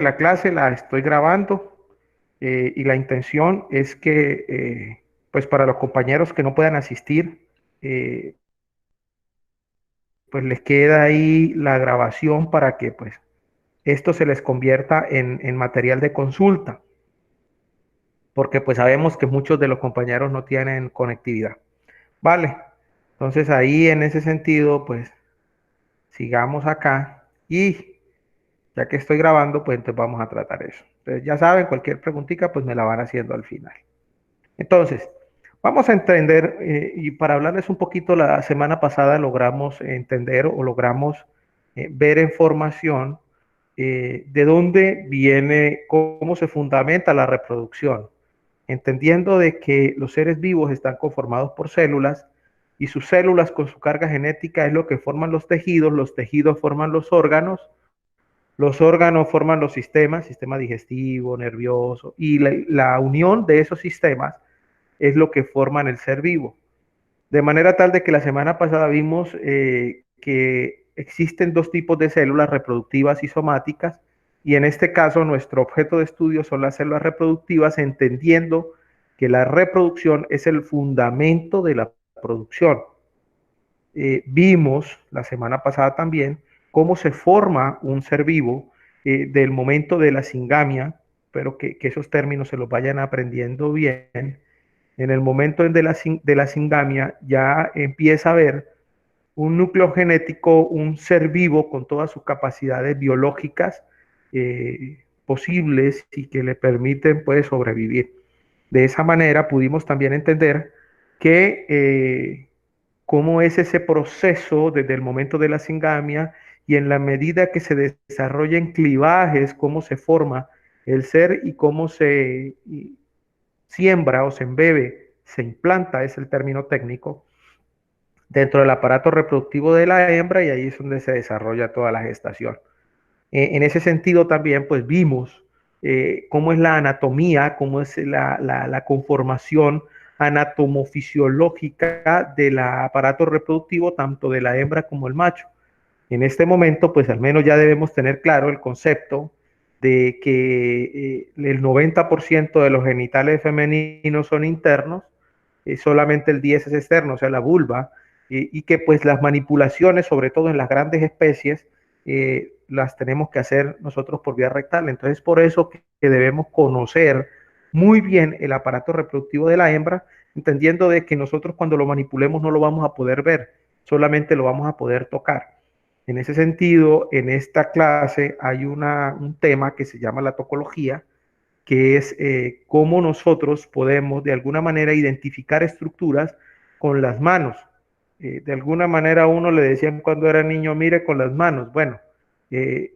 la clase la estoy grabando y la intención es que, pues para los compañeros que no puedan asistir, eh, pues les queda ahí la grabación para que pues esto se les convierta en material de consulta, porque pues sabemos que muchos de los compañeros no tienen conectividad. Vale, entonces ahí en ese sentido, pues sigamos acá y ya que estoy grabando, pues entonces vamos a tratar eso. Entonces ya saben, cualquier preguntita, pues me la van haciendo al final. Entonces, vamos a entender, y para hablarles un poquito, la semana pasada logramos entender o logramos ver en formación de dónde viene, cómo se fundamenta la reproducción, entendiendo de que los seres vivos están conformados por células y sus células con su carga genética es lo que forman los tejidos forman los órganos forman los sistemas, sistema digestivo, nervioso, y la unión de esos sistemas es lo que forman el ser vivo. De manera tal de que la semana pasada vimos que existen dos tipos de células reproductivas y somáticas, y en este caso nuestro objeto de estudio son las células reproductivas, entendiendo que la reproducción es el fundamento de la producción. Vimos la semana pasada también cómo se forma un ser vivo del momento de la singamia, pero que esos términos se los vayan aprendiendo bien. En el momento de la singamia ya empieza a haber un núcleo genético, un ser vivo con todas sus capacidades biológicas posibles y que le permiten pues sobrevivir. De esa manera pudimos también entender que cómo es ese proceso desde el momento de la singamia y en la medida que se desarrollen clivajes, cómo se forma el ser y cómo se siembra o se embebe, se implanta, es el término técnico, dentro del aparato reproductivo de la hembra y ahí es donde se desarrolla toda la gestación. En ese sentido también pues vimos cómo es la anatomía, cómo es la conformación anatomofisiológica del aparato reproductivo tanto de la hembra como el macho. En este momento pues al menos ya debemos tener claro el concepto de que el 90% de los genitales femeninos son internos, solamente el 10 es externo, o sea, la vulva, y que pues las manipulaciones, sobre todo en las grandes especies, las tenemos que hacer nosotros por vía rectal. Entonces, por eso que debemos conocer muy bien el aparato reproductivo de la hembra, entendiendo de que nosotros cuando lo manipulemos no lo vamos a poder ver, solamente lo vamos a poder tocar. En ese sentido, en esta clase hay un tema que se llama la tocología, que es cómo nosotros podemos de alguna manera identificar estructuras con las manos. De alguna manera a uno le decían cuando era niño, mire con las manos. Bueno,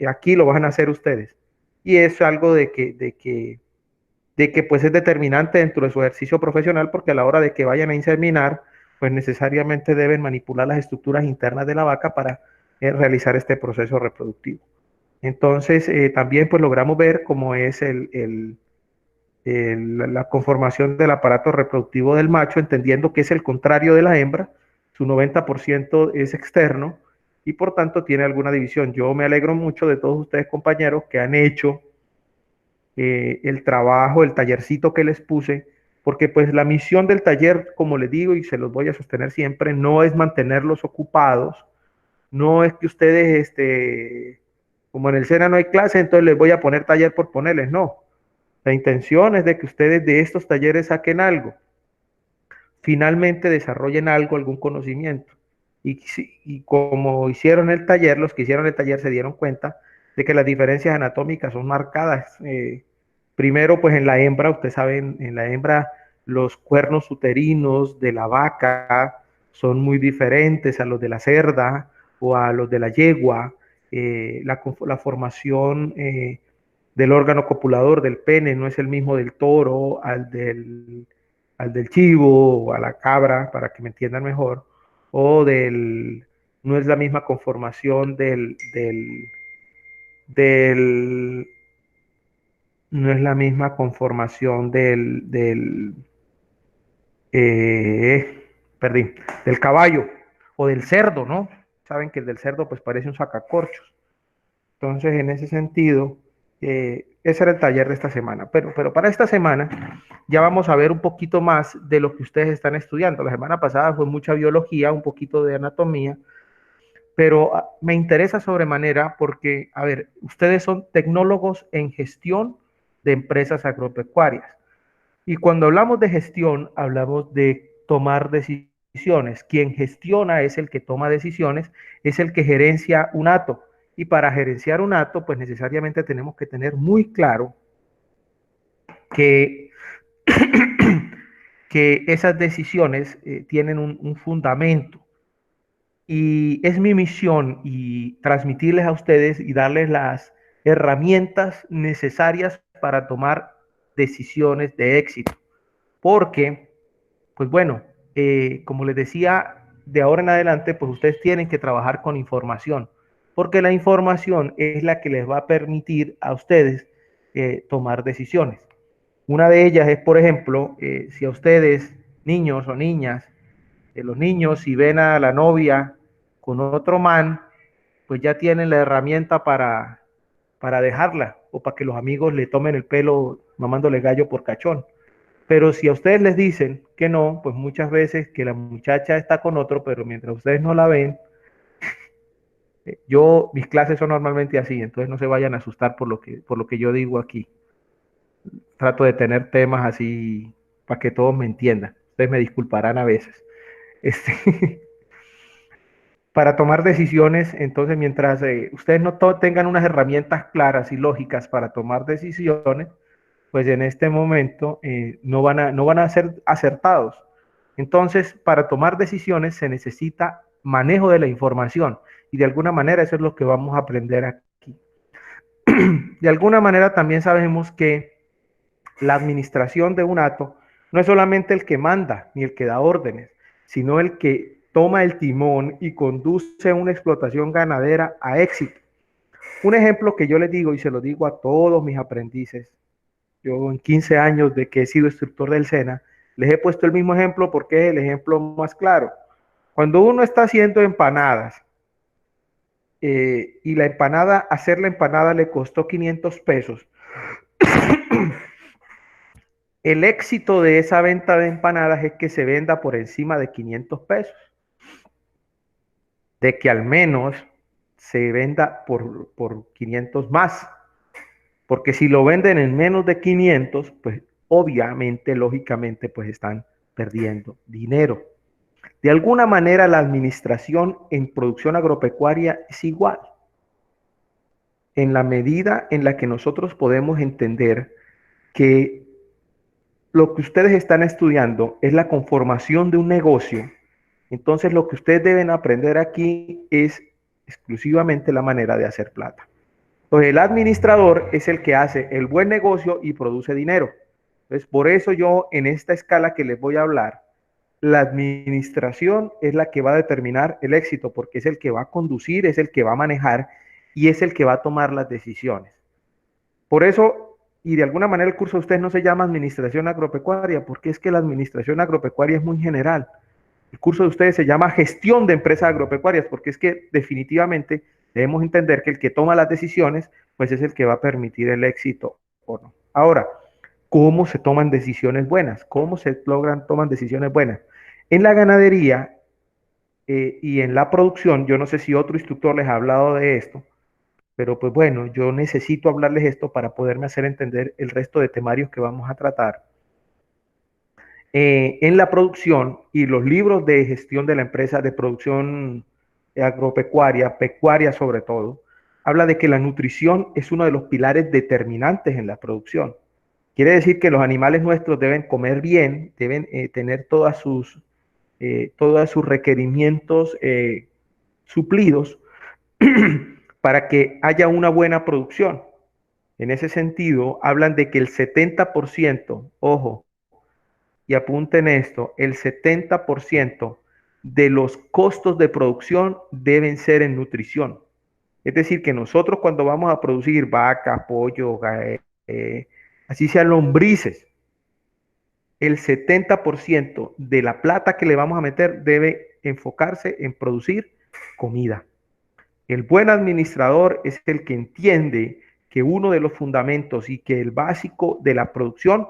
aquí lo van a hacer ustedes. Y es algo de que pues es determinante dentro de su ejercicio profesional porque a la hora de que vayan a inseminar, pues necesariamente deben manipular las estructuras internas de la vaca para realizar este proceso reproductivo. Entonces, también pues logramos ver cómo es la conformación del aparato reproductivo del macho, entendiendo que es el contrario de la hembra, su 90% es externo y por tanto tiene alguna división. Yo me alegro mucho de todos ustedes compañeros que han hecho el trabajo, el tallercito que les puse, porque pues la misión del taller, como les digo y se los voy a sostener siempre, no es mantenerlos ocupados, no es que ustedes, como en el SENA no hay clase, entonces les voy a poner taller por ponerles, no. La intención es de que ustedes de estos talleres saquen algo, finalmente desarrollen algo, algún conocimiento. Y como hicieron el taller, los que hicieron el taller se dieron cuenta de que las diferencias anatómicas son marcadas. Primero, pues en la hembra, ustedes saben, en la hembra los cuernos uterinos de la vaca son muy diferentes a los de la cerda o a los de la yegua. La formación del órgano copulador del pene no es el mismo del toro al del chivo o a la cabra, para que me entiendan mejor, o no es la misma conformación del no es la misma conformación perdí, del caballo o del cerdo, ¿no? Saben que el del cerdo pues parece un sacacorchos. Entonces, en ese sentido, Ese era el taller de esta semana. Pero para esta semana ya vamos a ver un poquito más de lo que ustedes están estudiando. La semana pasada fue mucha biología, un poquito de anatomía, pero me interesa sobremanera porque, a ver, ustedes son tecnólogos en gestión de empresas agropecuarias. Y cuando hablamos de gestión, hablamos de tomar decisiones. Quien gestiona es el que toma decisiones, es el que gerencia un hato. Y para gerenciar un hato, pues necesariamente tenemos que tener muy claro que, que esas decisiones tienen un fundamento. Y es mi misión y transmitirles a ustedes y darles las herramientas necesarias para tomar decisiones de éxito. Porque, pues bueno, como les decía, de ahora en adelante, pues ustedes tienen que trabajar con información, porque la información es la que les va a permitir a ustedes tomar decisiones. Una de ellas es, por ejemplo, si a ustedes, niños o niñas, los niños, si ven a la novia con otro man, pues ya tienen la herramienta para dejarla o para que los amigos le tomen el pelo mamándole gallo por cachón. Pero si a ustedes les dicen que no, pues muchas veces que la muchacha está con otro, pero mientras ustedes no la ven, mis clases son normalmente así, entonces no se vayan a asustar por lo que yo digo aquí. Trato de tener temas así para que todos me entiendan. Ustedes me disculparán a veces. Este, para tomar decisiones, entonces mientras ustedes no tengan unas herramientas claras y lógicas para tomar decisiones, pues en este momento no van a ser acertados. Entonces, para tomar decisiones se necesita manejo de la información y de alguna manera eso es lo que vamos a aprender aquí. De alguna manera también sabemos que la administración de un hato no es solamente el que manda ni el que da órdenes, sino el que toma el timón y conduce una explotación ganadera a éxito. Un ejemplo que yo les digo y se lo digo a todos mis aprendices, yo en 15 años de que he sido instructor del SENA, les he puesto el mismo ejemplo porque es el ejemplo más claro. Cuando uno está haciendo empanadas y hacer la empanada le costó 500 pesos, el éxito de esa venta de empanadas es que se venda por encima de 500 pesos, de que al menos se venda por 500 más, porque si lo venden en menos de 500, pues obviamente, lógicamente, pues están perdiendo dinero. De alguna manera la administración en producción agropecuaria es igual, en la medida en la que nosotros podemos entender que lo que ustedes están estudiando es la conformación de un negocio. Entonces lo que ustedes deben aprender aquí es exclusivamente la manera de hacer plata. Entonces el administrador es el que hace el buen negocio y produce dinero. Entonces por eso yo en esta escala que les voy a hablar, la administración es la que va a determinar el éxito porque es el que va a conducir, es el que va a manejar y es el que va a tomar las decisiones. Por eso, y de alguna manera el curso de ustedes no se llama administración agropecuaria, porque es que la administración agropecuaria es muy general. El curso de ustedes se llama gestión de empresas agropecuarias, porque es que definitivamente debemos entender que el que toma las decisiones, pues es el que va a permitir el éxito o no. Ahora, ¿cómo se toman decisiones buenas? ¿Cómo se toman decisiones buenas? En la ganadería y en la producción, yo no sé si otro instructor les ha hablado de esto, pero pues bueno, yo necesito hablarles esto para poderme hacer entender el resto de temarios que vamos a tratar. En la producción y los libros de gestión de la empresa de producción agropecuaria, pecuaria sobre todo, habla de que la nutrición es uno de los pilares determinantes en la producción. Quiere decir que los animales nuestros deben comer bien, deben tener todos sus requerimientos suplidos para que haya una buena producción. En ese sentido, hablan de que el 70%, ojo, y apunten esto, el 70% de los costos de producción deben ser en nutrición. Es decir, que nosotros cuando vamos a producir vaca, pollo, así sean lombrices, el 70% de la plata que le vamos a meter debe enfocarse en producir comida. El buen administrador es el que entiende que uno de los fundamentos y que el básico de la producción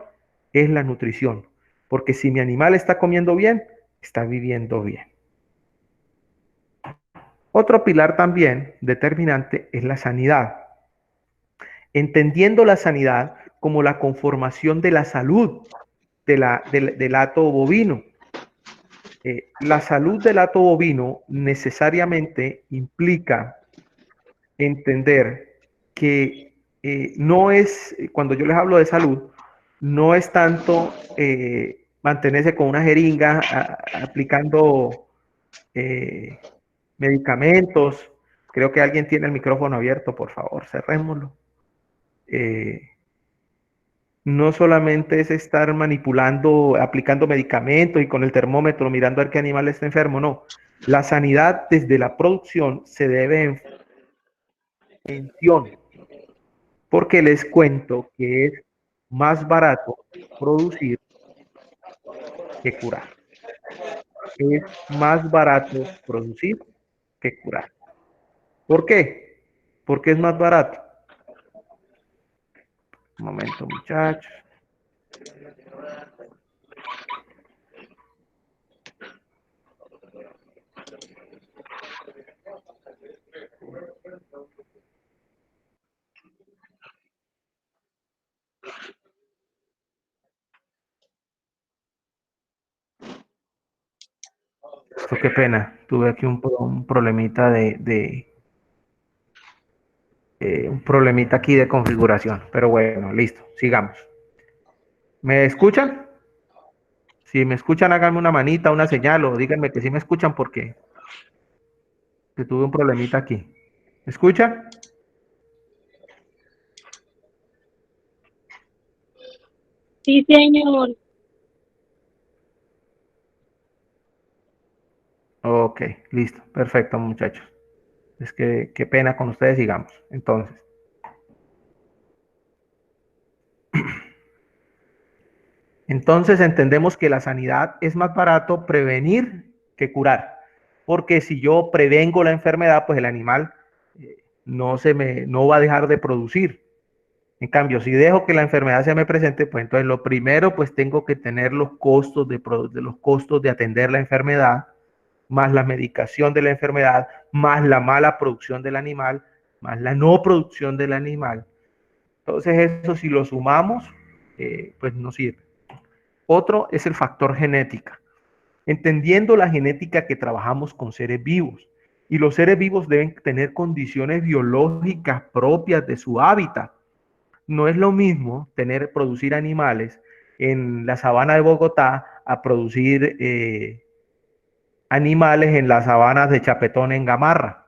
es la nutrición. Porque si mi animal está comiendo bien, está viviendo bien. Otro pilar también determinante es la sanidad. Entendiendo la sanidad como la conformación de la salud del hato bovino. La salud del hato bovino necesariamente implica entender que no es, cuando yo les hablo de salud, no es tanto mantenerse con una jeringa aplicando medicamentos. Creo que alguien tiene el micrófono abierto, por favor, cerrémoslo. No solamente es estar manipulando, aplicando medicamentos y con el termómetro mirando a ver qué animal está enfermo, no. La sanidad desde la producción se debe en función, porque les cuento que es más barato producir que curar. Es más barato producir que curar. ¿Por qué? Porque es más barato. Un momento, muchachos. Esto qué pena. Tuve aquí un problemita un problemita aquí de configuración. Pero bueno, listo, sigamos. ¿Me escuchan? Si me escuchan, háganme una manita, una señal o díganme que sí me escuchan porque que tuve un problemita aquí. ¿Me escuchan? Sí, señor. Ok, listo, perfecto, muchachos. Es que qué pena con ustedes, sigamos. Entonces entendemos que la sanidad es más barato prevenir que curar, porque si yo prevengo la enfermedad, pues el animal no va a dejar de producir. En cambio, si dejo que la enfermedad se me presente, pues entonces lo primero, pues tengo que tener los costos de atender la enfermedad, más la medicación de la enfermedad, más la mala producción del animal, más la no producción del animal. Entonces eso si lo sumamos, pues no sirve. Otro es el factor genética. Entendiendo la genética que trabajamos con seres vivos. Y los seres vivos deben tener condiciones biológicas propias de su hábitat. No es lo mismo producir animales en la sabana de Bogotá a producir animales en las sabanas de Chapetón en Gamarra.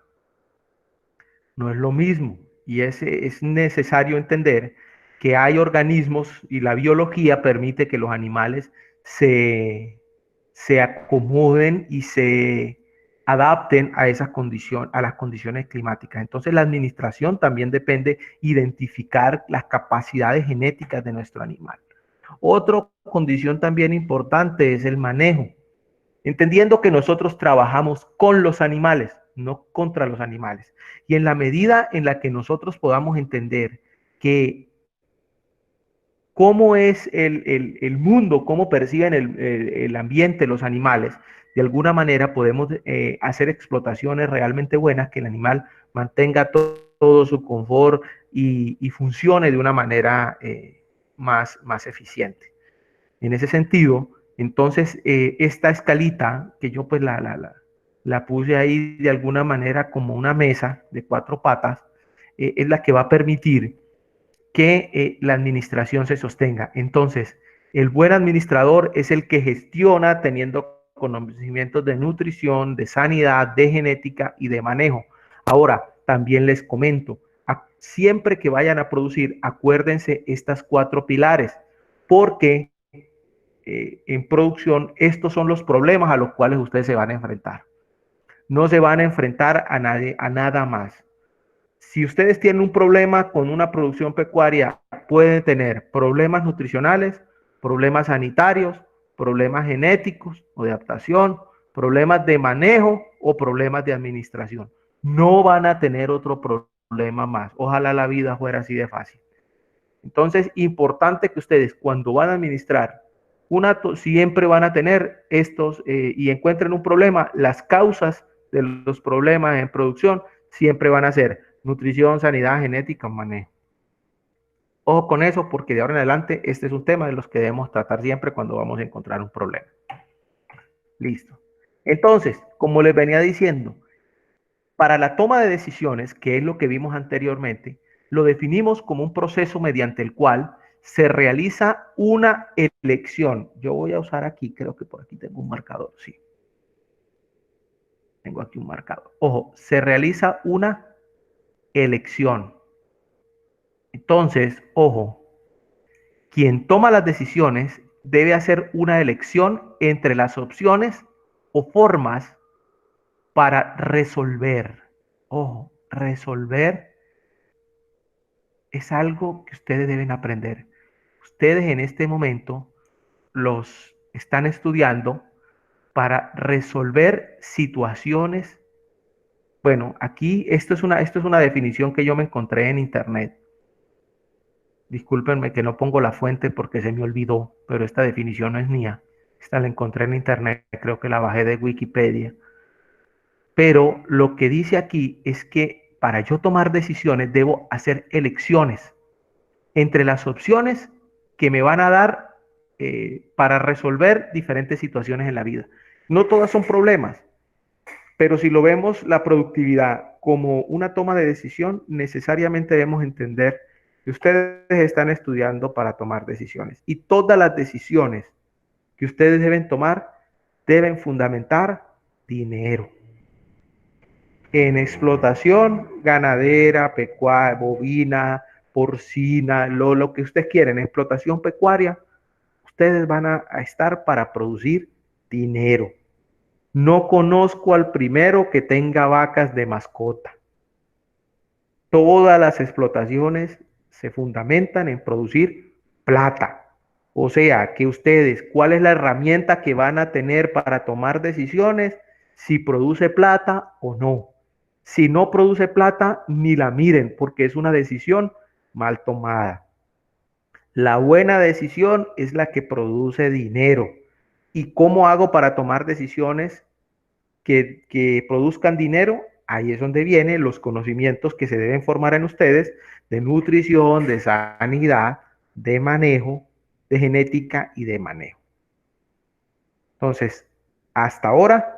No es lo mismo. Y es necesario entender que hay organismos y la biología permite que los animales se acomoden y se adapten a esas condiciones, a las condiciones climáticas. Entonces la administración también depende identificar las capacidades genéticas de nuestro animal. Otra condición también importante es el manejo, entendiendo que nosotros trabajamos con los animales, no contra los animales. Y en la medida en la que nosotros podamos entender que cómo es el mundo, cómo perciben el ambiente los animales, de alguna manera podemos hacer explotaciones realmente buenas, que el animal mantenga todo su confort y funcione de una manera más eficiente. En ese sentido, entonces, esta escalita que yo pues la puse ahí de alguna manera como una mesa de 4 patas, es la que va a permitir que la administración se sostenga. Entonces, el buen administrador es el que gestiona teniendo conocimientos de nutrición, de sanidad, de genética y de manejo. Ahora, también les comento, siempre que vayan a producir, acuérdense estas 4 pilares, porque en producción estos son los problemas a los cuales ustedes se van a enfrentar. No se van a enfrentar a nada más. Si ustedes tienen un problema con una producción pecuaria, pueden tener problemas nutricionales, problemas sanitarios, problemas genéticos o de adaptación, problemas de manejo o problemas de administración. No van a tener otro problema problema más. Ojalá la vida fuera así de fácil. Entonces, importante que ustedes cuando van a administrar siempre van a tener estos y encuentren un problema, las causas de los problemas en producción siempre van a ser nutrición, sanidad, genética, manejo. Ojo con eso porque de ahora en adelante este es un tema de los que debemos tratar siempre cuando vamos a encontrar un problema. Listo. Entonces, como les venía diciendo, para la toma de decisiones, que es lo que vimos anteriormente, lo definimos como un proceso mediante el cual se realiza una elección. Yo voy a usar aquí, creo que por aquí tengo un marcador, sí. Tengo aquí un marcador. Ojo, se realiza una elección. Entonces, ojo, quien toma las decisiones debe hacer una elección entre las opciones o formas para resolver. Ojo, resolver es algo que ustedes deben aprender. Ustedes en este momento los están estudiando para resolver situaciones. Bueno, aquí esto es una definición que yo me encontré en internet. Discúlpenme que no pongo la fuente porque se me olvidó, pero esta definición no es mía. Esta la encontré en internet, creo que la bajé de Wikipedia. Pero lo que dice aquí es que para yo tomar decisiones debo hacer elecciones entre las opciones que me van a dar para resolver diferentes situaciones en la vida. No todas son problemas, pero si lo vemos la productividad como una toma de decisión, necesariamente debemos entender que ustedes están estudiando para tomar decisiones. Y todas las decisiones que ustedes deben tomar deben fundamentar dinero. En explotación ganadera, pecuaria, bovina, porcina, lo que ustedes quieren, explotación pecuaria, ustedes van a estar para producir dinero. No conozco al primero que tenga vacas de mascota. Todas las explotaciones se fundamentan en producir plata. O sea, que ustedes, ¿cuál es la herramienta que van a tener para tomar decisiones? Si produce plata o no. Si no produce plata, ni la miren, porque es una decisión mal tomada. La buena decisión es la que produce dinero. ¿Y cómo hago para tomar decisiones que produzcan dinero? Ahí es donde vienen los conocimientos que se deben formar en ustedes de nutrición, de sanidad, de manejo, de genética y de manejo. Entonces, hasta ahora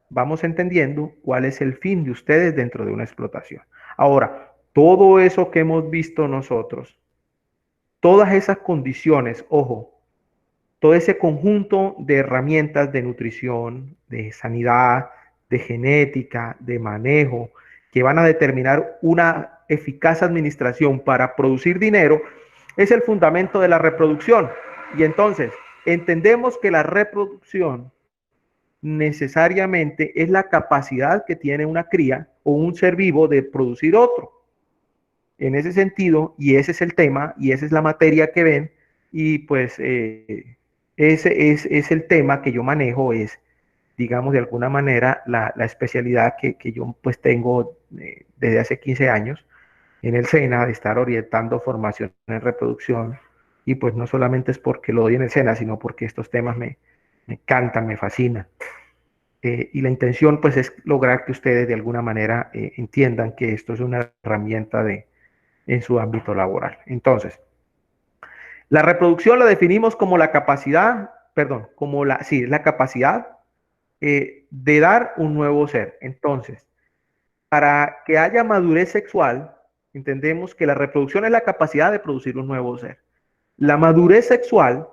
vamos entendiendo cuál es el fin de ustedes dentro de una explotación. Ahora, todo eso que hemos visto nosotros, todas esas condiciones, ojo, todo ese conjunto de herramientas de nutrición, de sanidad, de genética, de manejo, que van a determinar una eficaz administración para producir dinero, es el fundamento de la reproducción. Y entonces, entendemos que la reproducción necesariamente es la capacidad que tiene una cría o un ser vivo de producir otro. En ese sentido, y ese es el tema, y esa es la materia que ven, y pues ese es el tema que yo manejo, es, digamos, de alguna manera, la especialidad que yo pues tengo desde hace 15 años en el SENA, de estar orientando formación en reproducción, y pues no solamente es porque lo doy en el SENA, sino porque estos temas me encantan, me fascinan. Y la intención pues es lograr que ustedes de alguna manera entiendan que esto es una herramienta en su ámbito laboral. Entonces, la reproducción la definimos como la capacidad, perdón, como la capacidad de dar un nuevo ser. Entonces, para que haya madurez sexual, entendemos que la reproducción es la capacidad de producir un nuevo ser. La madurez sexual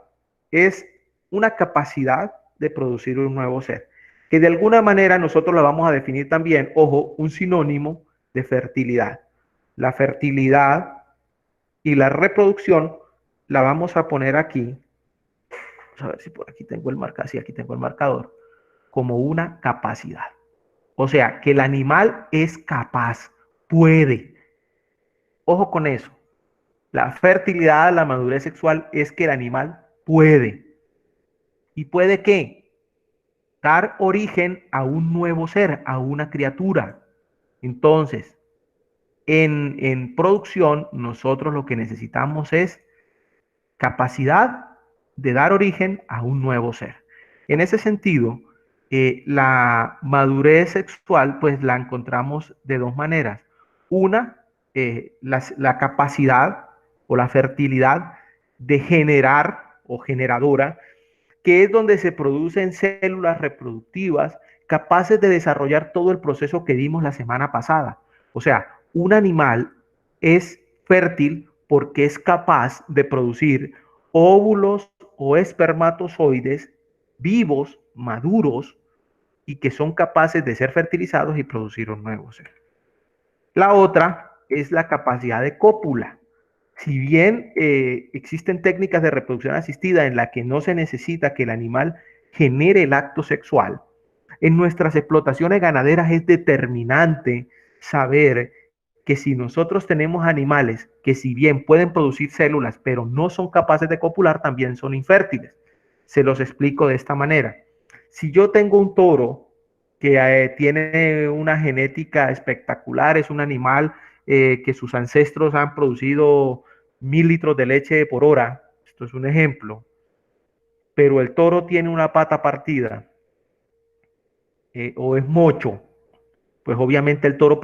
es una capacidad de producir un nuevo ser, que de alguna manera nosotros la vamos a definir también, ojo, un sinónimo de fertilidad. La fertilidad y la reproducción la vamos a poner aquí, vamos a ver si por aquí tengo el marcador, sí, aquí tengo el marcador, como una capacidad. O sea, que el animal es capaz, puede. Ojo con eso. La fertilidad, la madurez sexual es que el animal puede. ¿Y puede qué? Dar origen a un nuevo ser, a una criatura. Entonces, En producción, nosotros lo que necesitamos es capacidad de dar origen a un nuevo ser. En ese sentido, la madurez sexual, pues la encontramos de dos maneras. Una, la capacidad o la fertilidad de generar o generadora, que es donde se producen células reproductivas capaces de desarrollar todo el proceso que vimos la semana pasada. O sea, un animal es fértil porque es capaz de producir óvulos o espermatozoides vivos, maduros, y que son capaces de ser fertilizados y producir un nuevo ser. La otra es la capacidad de cópula. Si bien existen técnicas de reproducción asistida en la que no se necesita que el animal genere el acto sexual, en nuestras explotaciones ganaderas es determinante saber que si nosotros tenemos animales que si bien pueden producir células, pero no son capaces de copular, también son infértiles. Se los explico de esta manera. Si yo tengo un toro que tiene una genética espectacular, es un animal que sus ancestros han producido 1000 litros de leche por hora, esto es un ejemplo, pero el toro tiene una pata partida o es mocho, pues obviamente el toro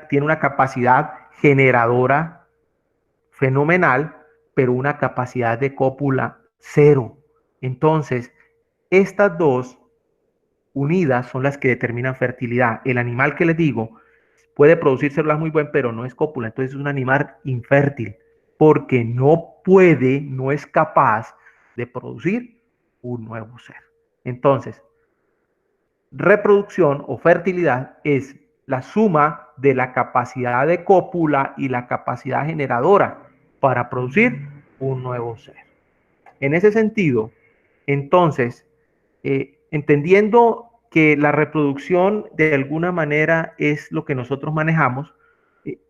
tiene una capacidad generadora fenomenal, pero una capacidad de cópula cero. Entonces, estas dos unidas son las que determinan fertilidad. El animal que les digo puede producir células muy buenas, pero no es cópula. Entonces es un animal infértil porque no puede, no es capaz de producir un nuevo ser. Entonces, reproducción o fertilidad es la suma de la capacidad de cópula y la capacidad generadora para producir un nuevo ser. En ese sentido, entonces, entendiendo que la reproducción de alguna manera es lo que nosotros manejamos,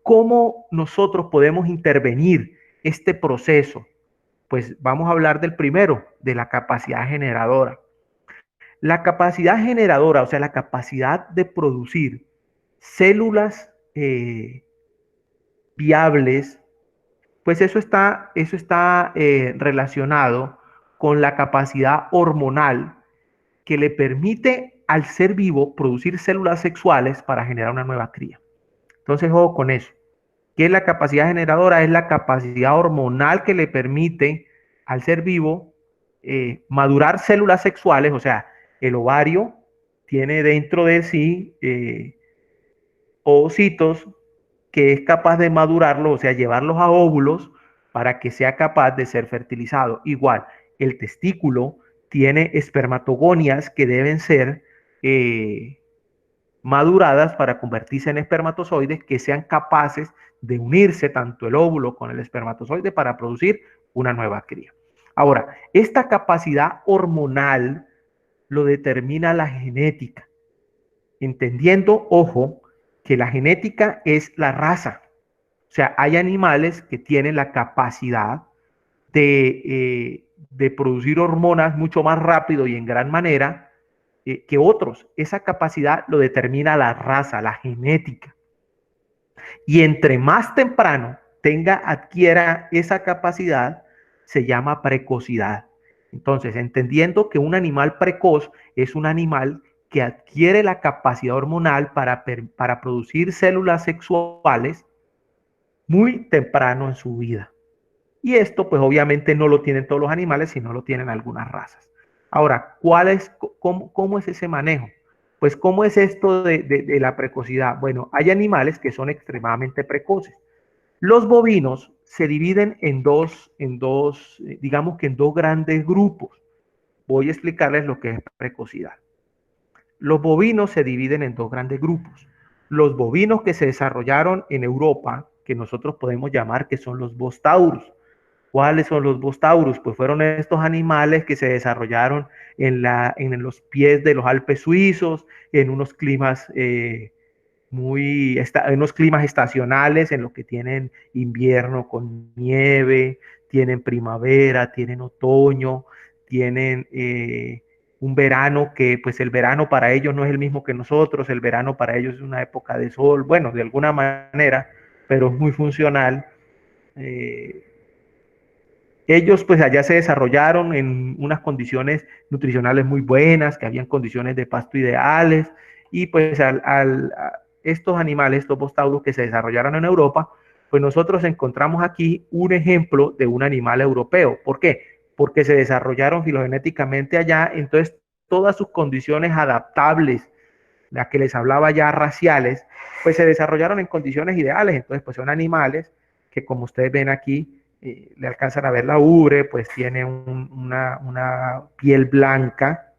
¿cómo nosotros podemos intervenir este proceso? Pues vamos a hablar del primero, de la capacidad generadora. La capacidad generadora, o sea, la capacidad de producir células viables, pues eso está relacionado con la capacidad hormonal que le permite al ser vivo producir células sexuales para generar una nueva cría. Entonces, ojo con eso. ¿Qué es la capacidad generadora? Es la capacidad hormonal que le permite al ser vivo madurar células sexuales, o sea, el ovario tiene dentro de sí ovocitos que es capaz de madurarlos, o sea, llevarlos a óvulos para que sea capaz de ser fertilizado. Igual, el testículo tiene espermatogonias que deben ser maduradas para convertirse en espermatozoides que sean capaces de unirse tanto el óvulo con el espermatozoide para producir una nueva cría. Ahora, esta capacidad hormonal lo determina la genética, entendiendo, ojo, que la genética es la raza. O sea, hay animales que tienen la capacidad de producir hormonas mucho más rápido y en gran manera que otros. Esa capacidad lo determina la raza, la genética. Y entre más temprano adquiera esa capacidad, se llama precocidad. Entonces, entendiendo que un animal precoz es un animal que adquiere la capacidad hormonal para producir células sexuales muy temprano en su vida. Y esto, pues obviamente no lo tienen todos los animales, sino lo tienen algunas razas. Ahora, cómo es ese manejo? Pues, ¿cómo es esto de la precocidad? Bueno, hay animales que son extremadamente precoces. Los bovinos se dividen digamos que en dos grandes grupos. Voy a explicarles lo que es precocidad. Los bovinos se dividen en dos grandes grupos. Los bovinos que se desarrollaron en Europa, que nosotros podemos llamar que son los Bos taurus. ¿Cuáles son los Bos taurus? Pues fueron estos animales que se desarrollaron en los pies de los Alpes suizos, en unos climas en unos climas estacionales en los que tienen invierno con nieve, tienen primavera, tienen otoño, tienen un verano que pues el verano para ellos no es el mismo que nosotros, el verano para ellos es una época de sol, bueno, de alguna manera pero es muy funcional. Eh, Ellos pues allá se desarrollaron en unas condiciones nutricionales muy buenas, que habían condiciones de pasto ideales, y pues estos animales, estos bostaurus que se desarrollaron en Europa, pues nosotros encontramos aquí un ejemplo de un animal europeo. ¿Por qué? Porque se desarrollaron filogenéticamente allá, entonces todas sus condiciones adaptables, las que les hablaba ya raciales, pues se desarrollaron en condiciones ideales, entonces pues son animales que como ustedes ven aquí, le alcanzan a ver la ubre, pues tiene una piel blanca,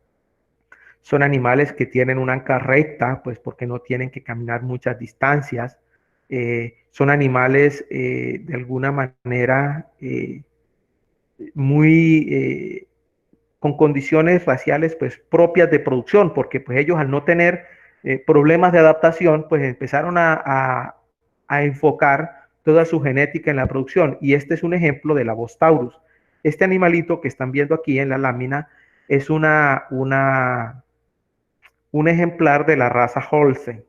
son animales que tienen una anca recta, pues porque no tienen que caminar muchas distancias, son animales de alguna manera muy con condiciones raciales pues propias de producción, porque pues ellos al no tener problemas de adaptación, pues empezaron a enfocar toda su genética en la producción. Y este es un ejemplo de la Bostaurus. Este animalito que están viendo aquí en la lámina es un ejemplar de la raza Holstein.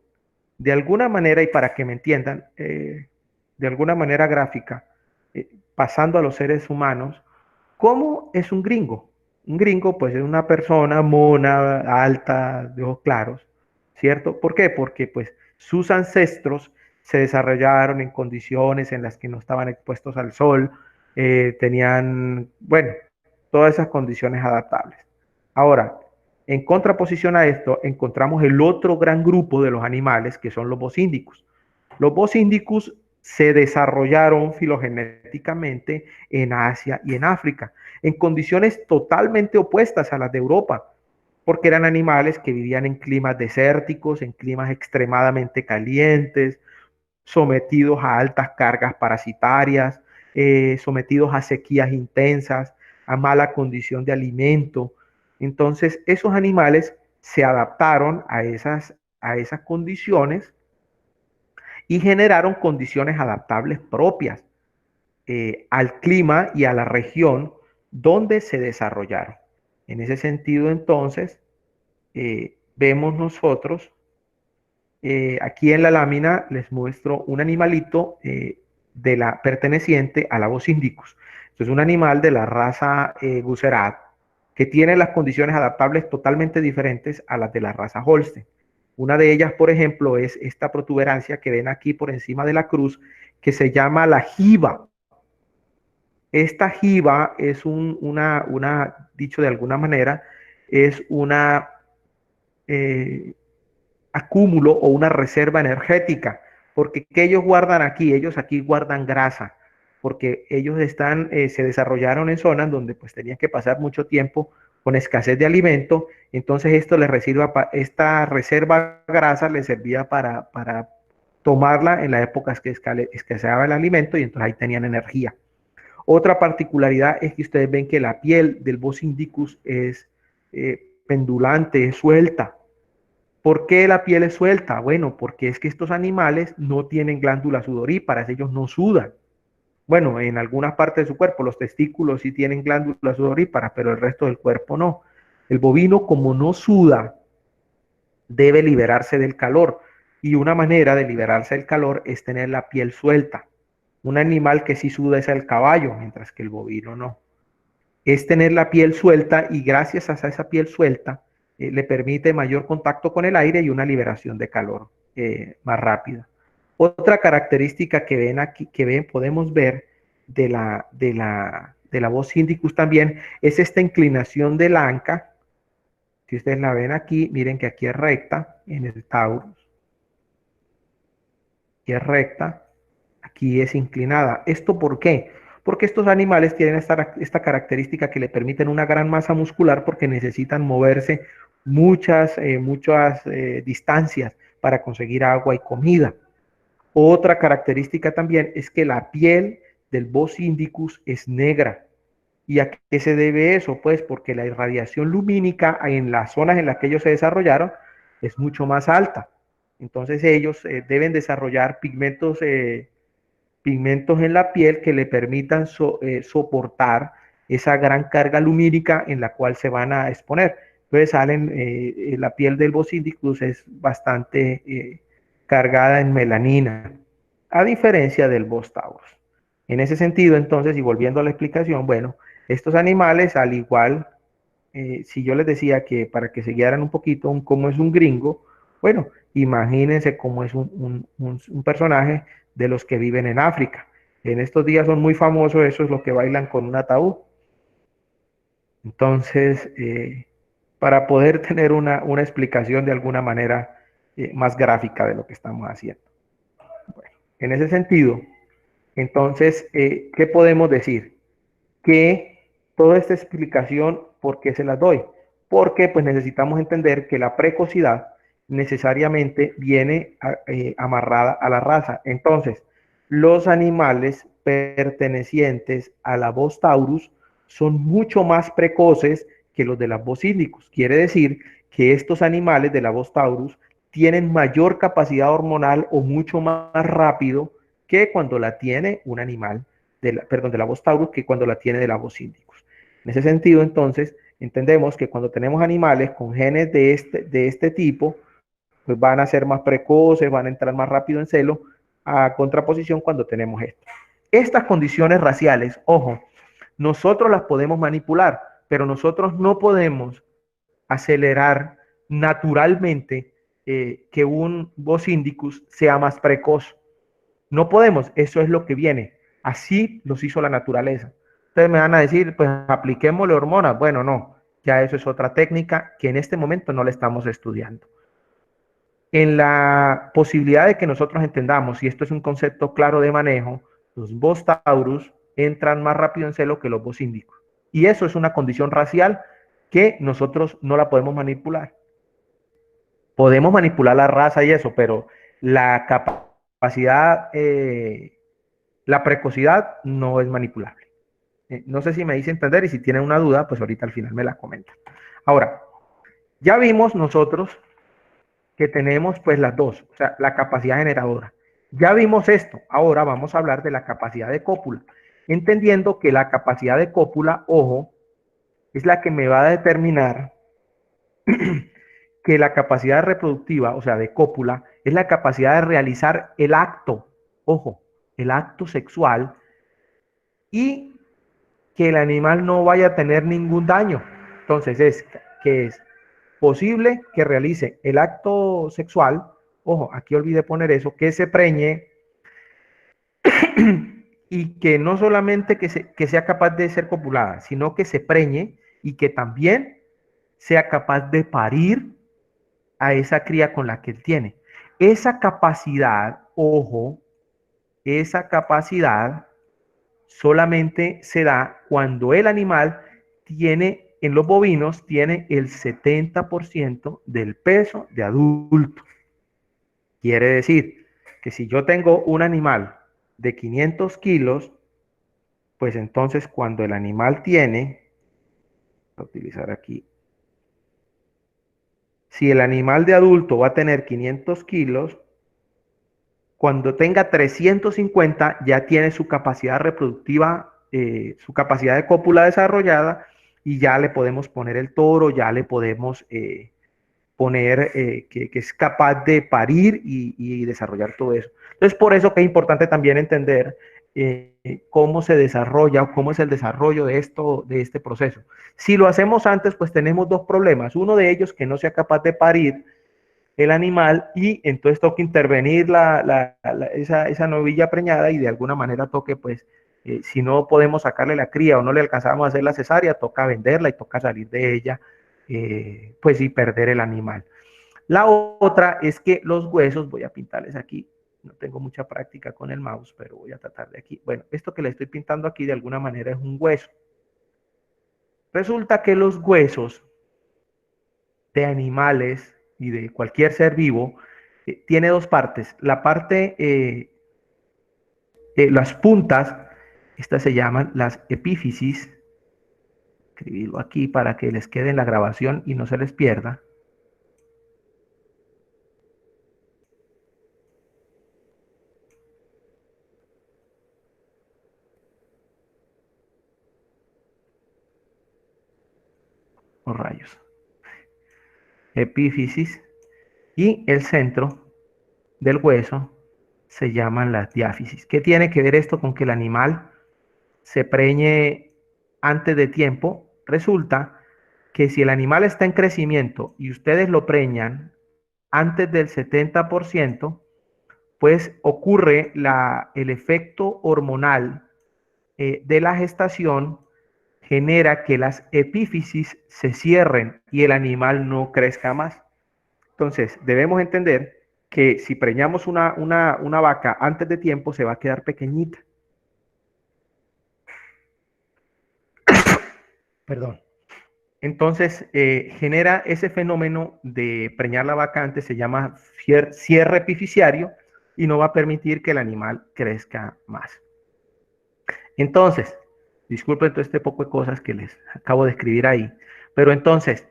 De alguna manera, y para que me entiendan, de alguna manera gráfica, pasando a los seres humanos, ¿cómo es un gringo? Un gringo, pues, es una persona mona, alta, de ojos claros, ¿cierto? ¿Por qué? Porque, pues, sus ancestros se desarrollaron en condiciones en las que no estaban expuestos al sol, tenían, bueno, todas esas condiciones adaptables. Ahora, en contraposición a esto, encontramos el otro gran grupo de los animales, que son los bosíndicos. Los bosíndicos se desarrollaron filogenéticamente en Asia y en África, en condiciones totalmente opuestas a las de Europa, porque eran animales que vivían en climas desérticos, en climas extremadamente calientes, sometidos a altas cargas parasitarias, sometidos a sequías intensas, a mala condición de alimento. Entonces, esos animales se adaptaron a esas condiciones y generaron condiciones adaptables propias al clima y a la región donde se desarrollaron. En ese sentido, entonces, vemos nosotros, aquí en la lámina les muestro un animalito perteneciente a la voz indicus. Esto es un animal de la raza Gucerat que tiene las condiciones adaptables totalmente diferentes a las de la raza Holstein. Una de ellas, por ejemplo, es esta protuberancia que ven aquí por encima de la cruz, que se llama la jiba. Esta jiba es dicho de alguna manera, es una acúmulo o una reserva energética, porque ¿qué ellos guardan aquí? Ellos aquí guardan grasa, porque ellos se desarrollaron en zonas donde pues tenían que pasar mucho tiempo con escasez de alimento, entonces esta reserva grasa les servía para tomarla en la época que escaseaba el alimento y entonces ahí tenían energía. Otra particularidad es que ustedes ven que la piel del Bos indicus es pendulante, es suelta. ¿Por qué la piel es suelta? Bueno, porque es que estos animales no tienen glándulas sudoríparas, ellos no sudan. Bueno, en algunas partes de su cuerpo, los testículos sí tienen glándulas sudoríparas, pero el resto del cuerpo no. El bovino, como no suda, debe liberarse del calor. Y una manera de liberarse del calor es tener la piel suelta. Un animal que sí suda es el caballo, mientras que el bovino no. Es tener la piel suelta y gracias a esa piel suelta le permite mayor contacto con el aire y una liberación de calor más rápida. Otra característica que ven aquí, podemos ver de la voz indicus también es esta inclinación de la anca. Si ustedes la ven aquí, miren que aquí es recta en el Taurus. Aquí es recta, aquí es inclinada. ¿Esto por qué? Porque estos animales tienen esta característica que le permiten una gran masa muscular porque necesitan moverse muchas distancias para conseguir agua y comida. Otra característica también es que la piel del Bos indicus es negra. ¿Y a qué se debe eso? Pues porque la irradiación lumínica en las zonas en las que ellos se desarrollaron es mucho más alta. Entonces ellos deben desarrollar pigmentos en la piel que le permitan soportar esa gran carga lumínica en la cual se van a exponer. Entonces la piel del Bos indicus es bastante cargada en melanina. a diferencia del Bos taurus. En ese sentido, entonces, y volviendo a la explicación, bueno, estos animales, al igual, si yo les decía que para que se guiaran un poquito cómo es un gringo, bueno, imagínense cómo es un personaje de los que viven en África. En estos días son muy famosos esos los que bailan con un ataúd. Entonces, para poder tener una explicación de alguna manera más gráfica de lo que estamos haciendo. Bueno, en ese sentido, entonces, ¿qué podemos decir? Que toda esta explicación, ¿por qué se las doy? Porque pues necesitamos entender que la precocidad necesariamente viene amarrada a la raza. Entonces, los animales pertenecientes a la Bos taurus son mucho más precoces que los de la Bos indicus. Quiere decir que estos animales de la Bos taurus tienen mayor capacidad hormonal o mucho más rápido que cuando la tiene un animal de la Bos taurus que cuando la tiene de la Bos indicus. En ese sentido, entonces, entendemos que cuando tenemos animales con genes de este tipo, pues van a ser más precoces, van a entrar más rápido en celo, a contraposición cuando tenemos esto. Estas condiciones raciales, ojo, nosotros las podemos manipular, pero nosotros no podemos acelerar naturalmente que un Bos indicus sea más precoz. No podemos, eso es lo que viene. Así los hizo la naturaleza. Ustedes me van a decir, pues apliquémosle hormonas. Bueno, no, ya eso es otra técnica que en este momento no la estamos estudiando. En la posibilidad de que nosotros entendamos, y esto es un concepto claro de manejo, los Bos taurus entran más rápido en celo que los Bos índicos. Y eso es una condición racial que nosotros no la podemos manipular. Podemos manipular la raza y eso, pero la capacidad, la precocidad no es manipulable. No sé si me hice entender y si tienen una duda, pues ahorita al final me la comentan. Ahora, ya vimos nosotros que tenemos pues las dos, o sea, la capacidad generadora. Ya vimos esto, ahora vamos a hablar de la capacidad de cópula, entendiendo que la capacidad de cópula, ojo, es la que me va a determinar que la capacidad reproductiva, o sea, de cópula, es la capacidad de realizar el acto, ojo, el acto sexual y que el animal no vaya a tener ningún daño. Entonces es que es posible que realice el acto sexual, ojo, aquí olvidé poner eso, que se preñe y que no solamente que sea capaz de ser copulada, sino que se preñe y que también sea capaz de parir a esa cría con la que él tiene. Esa capacidad, ojo, esa capacidad solamente se da cuando el animal tiene, en los bovinos, tiene el 70% del peso de adulto. Quiere decir que si yo tengo un animal de 500 kilos, pues entonces cuando el animal tiene, voy a utilizar aquí, si el animal de adulto va a tener 500 kilos, cuando tenga 350 ya tiene su capacidad reproductiva, su capacidad de cópula desarrollada y ya le podemos poner el toro, ya le podemos poner que es capaz de parir y desarrollar todo eso. Entonces, por eso que es importante también entender cómo se desarrolla o cómo es el desarrollo de esto, de este proceso. Si lo hacemos antes, pues tenemos dos problemas. Uno de ellos, que no sea capaz de parir el animal y entonces toca intervenir esa novilla preñada y de alguna manera toque, pues, si no podemos sacarle la cría o no le alcanzamos a hacer la cesárea, toca venderla y toca salir de ella, pues, y perder el animal. La otra es que los huesos, voy a pintarles aquí, no tengo mucha práctica con el mouse, pero voy a tratar de aquí. Bueno, esto que le estoy pintando aquí de alguna manera es un hueso. Resulta que los huesos de animales y de cualquier ser vivo tiene dos partes. La parte, las puntas, estas se llaman las epífisis. Escribirlo aquí para que les quede en la grabación y no se les pierda. Oh, rayos. Epífisis y el centro del hueso se llaman las diáfisis. ¿Qué tiene que ver esto con que el animal se preñe antes de tiempo? Resulta que si el animal está en crecimiento y ustedes lo preñan antes del 70%, pues ocurre el efecto hormonal de la gestación, genera que las epífisis se cierren y el animal no crezca más. Entonces, debemos entender que si preñamos una vaca antes de tiempo, se va a quedar pequeñita. Perdón. Entonces, genera ese fenómeno de preñar la vaca antes, se llama cierre epificiario y no va a permitir que el animal crezca más. Entonces, disculpen todo este poco de cosas que les acabo de escribir ahí, pero entonces,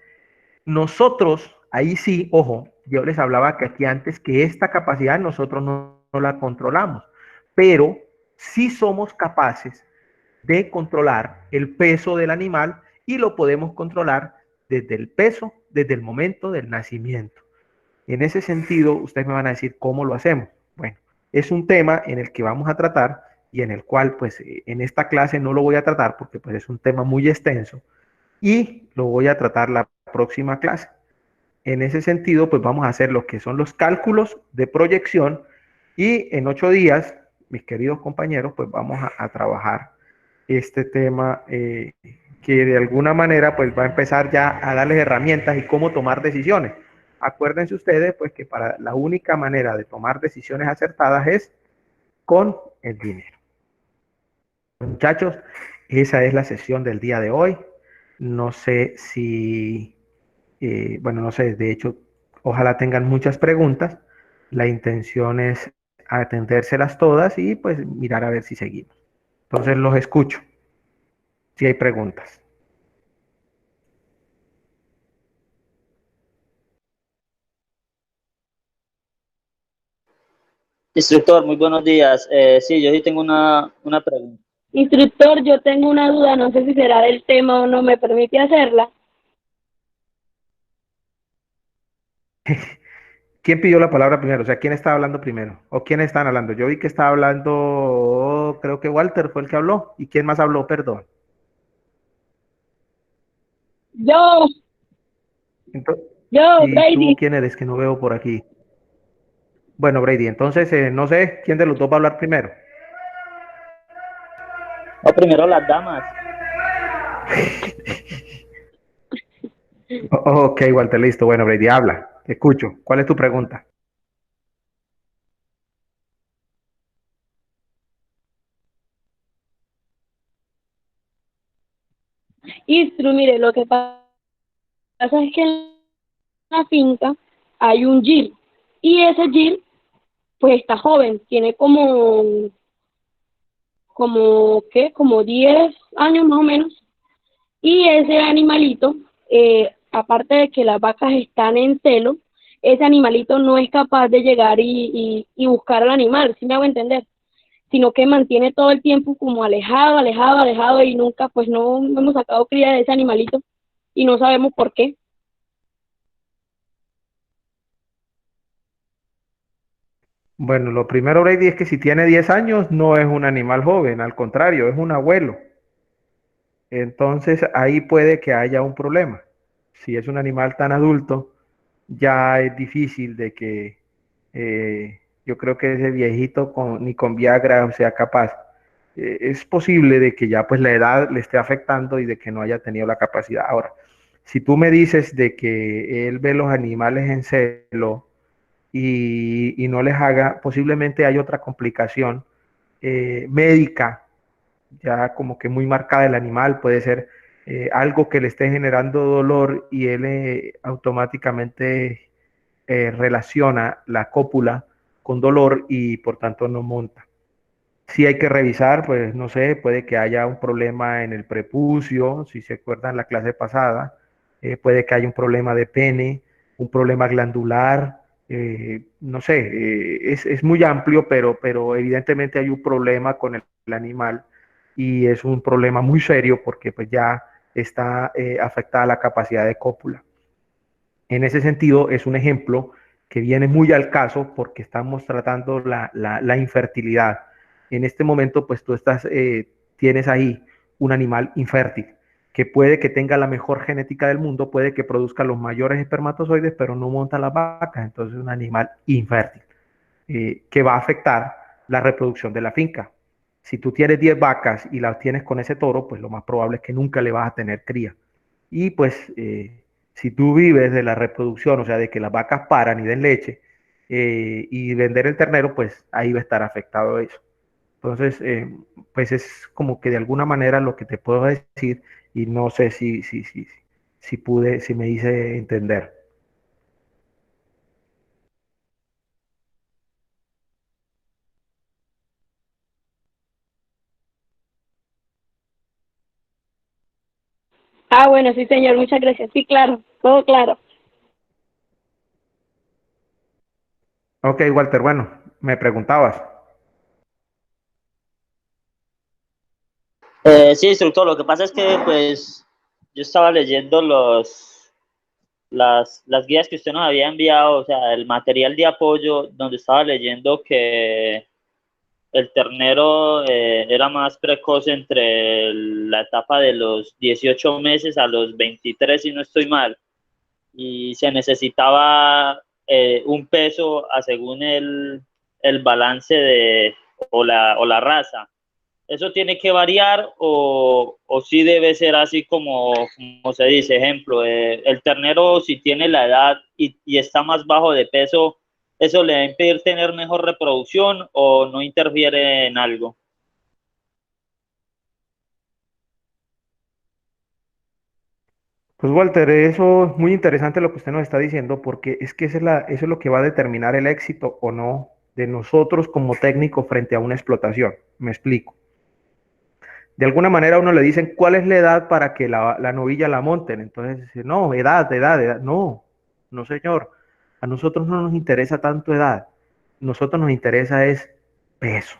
nosotros, ahí sí, ojo, yo les hablaba que aquí antes que esta capacidad nosotros no la controlamos, pero sí somos capaces de controlar el peso del animal y lo podemos controlar desde el peso, desde el momento del nacimiento. En ese sentido, ustedes me van a decir cómo lo hacemos. Bueno, es un tema en el que vamos a tratar y en el cual, pues, en esta clase no lo voy a tratar porque, pues, es un tema muy extenso y lo voy a tratar la próxima clase. En ese sentido, pues, vamos a hacer lo que son los cálculos de proyección y en 8 días, mis queridos compañeros, pues, vamos a trabajar este tema que de alguna manera pues va a empezar ya a darles herramientas y cómo tomar decisiones. Acuérdense ustedes pues que para la única manera de tomar decisiones acertadas es con el dinero. Muchachos, esa es la sesión del día de hoy. No sé si, bueno, no sé, de hecho, ojalá tengan muchas preguntas. La intención es atendérselas todas y pues mirar a ver si seguimos. Entonces los escucho, si hay preguntas. Instructor, muy buenos días. Sí, yo sí tengo una pregunta. Instructor, yo tengo una duda, no sé si será del tema o no, ¿me permite hacerla? ¿Quién pidió la palabra primero? O sea, ¿quién estaba hablando primero? ¿O quién están hablando? Yo vi que estaba hablando, creo que Walter fue el que habló. ¿Y quién más habló? Perdón. Yo, Entonces, ¿y tú Brady. quién eres que no veo por aquí? Bueno, Brady, entonces no sé quién de los dos va a hablar primero. O primero las damas. Ok, Walter, listo. Bueno, Brady, habla. Te escucho. ¿Cuál es tu pregunta? Instru, mire, lo que pasa es que en la finca hay un Gil y ese Gil pues está joven, tiene como 10 años más o menos. Y ese animalito, aparte de que las vacas están en celo, ese animalito no es capaz de llegar y buscar al animal, ¿sí me hago entender? Sino que mantiene todo el tiempo como alejado, alejado, alejado y nunca, pues no hemos sacado cría de ese animalito y no sabemos por qué. Bueno, lo primero, Brady, es que si tiene 10 años no es un animal joven, al contrario, es un abuelo. Entonces ahí puede que haya un problema. Si es un animal tan adulto, ya es difícil de que yo creo que ese viejito ni con Viagra sea capaz. Es posible de que ya pues la edad le esté afectando y de que no haya tenido la capacidad. Ahora, si tú me dices de que él ve los animales en celo y no les haga, posiblemente hay otra complicación médica ya como que muy marcada del animal, puede ser algo que le esté generando dolor y él automáticamente relaciona la cópula con dolor y por tanto no monta. Si hay que revisar, pues no sé, puede que haya un problema en el prepucio, si se acuerdan la clase pasada, puede que haya un problema de pene, un problema glandular, no sé, es muy amplio, pero evidentemente hay un problema con el animal y es un problema muy serio porque pues ya está afectada la capacidad de cópula. En ese sentido, es un ejemplo que viene muy al caso porque estamos tratando la infertilidad. En este momento, pues tú tienes ahí un animal infértil que puede que tenga la mejor genética del mundo, puede que produzca los mayores espermatozoides, pero no monta las vacas, entonces es un animal infértil que va a afectar la reproducción de la finca. Si tú tienes 10 vacas y las tienes con ese toro, pues lo más probable es que nunca le vas a tener cría. Y pues si tú vives de la reproducción, o sea, de que las vacas paran y den leche y vender el ternero, pues ahí va a estar afectado eso. Entonces, pues es como que de alguna manera lo que te puedo decir y no sé si me hice entender. Ah, bueno, sí, señor, muchas gracias. Sí, claro, todo claro. Ok, Walter, bueno, me preguntabas. Sí, instructor, lo que pasa es que pues yo estaba leyendo las guías que usted nos había enviado, o sea, el material de apoyo, donde estaba leyendo que el ternero era más precoz entre la etapa de los 18 meses a los 23, si no estoy mal, y se necesitaba un peso a según el balance o la raza. ¿Eso tiene que variar o sí debe ser así como se dice? Ejemplo, el ternero si tiene la edad y está más bajo de peso, ¿eso le va a impedir tener mejor reproducción o no interfiere en algo? Pues Walter, eso es muy interesante lo que usted nos está diciendo, porque es que eso es lo que va a determinar el éxito o no de nosotros como técnicos frente a una explotación. Me explico. De alguna manera a uno le dicen cuál es la edad para que la novilla la monten. Entonces dice, no, edad. No, no señor. A nosotros no nos interesa tanto edad. Nosotros nos interesa es peso.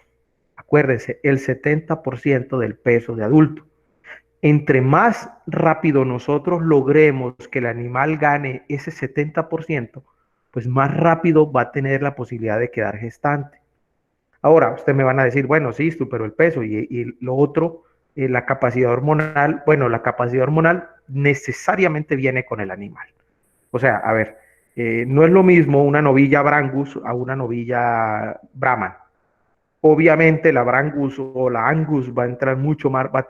Acuérdense, el 70% del peso de adulto. Entre más rápido nosotros logremos que el animal gane ese 70%, pues más rápido va a tener la posibilidad de quedar gestante. Ahora, ustedes me van a decir, bueno, sí, pero el peso y lo otro, la capacidad hormonal, bueno, la capacidad hormonal necesariamente viene con el animal. O sea, a ver, no es lo mismo una novilla Brangus a una novilla Brahman. Obviamente la Brangus o la Angus va a entrar mucho más, va a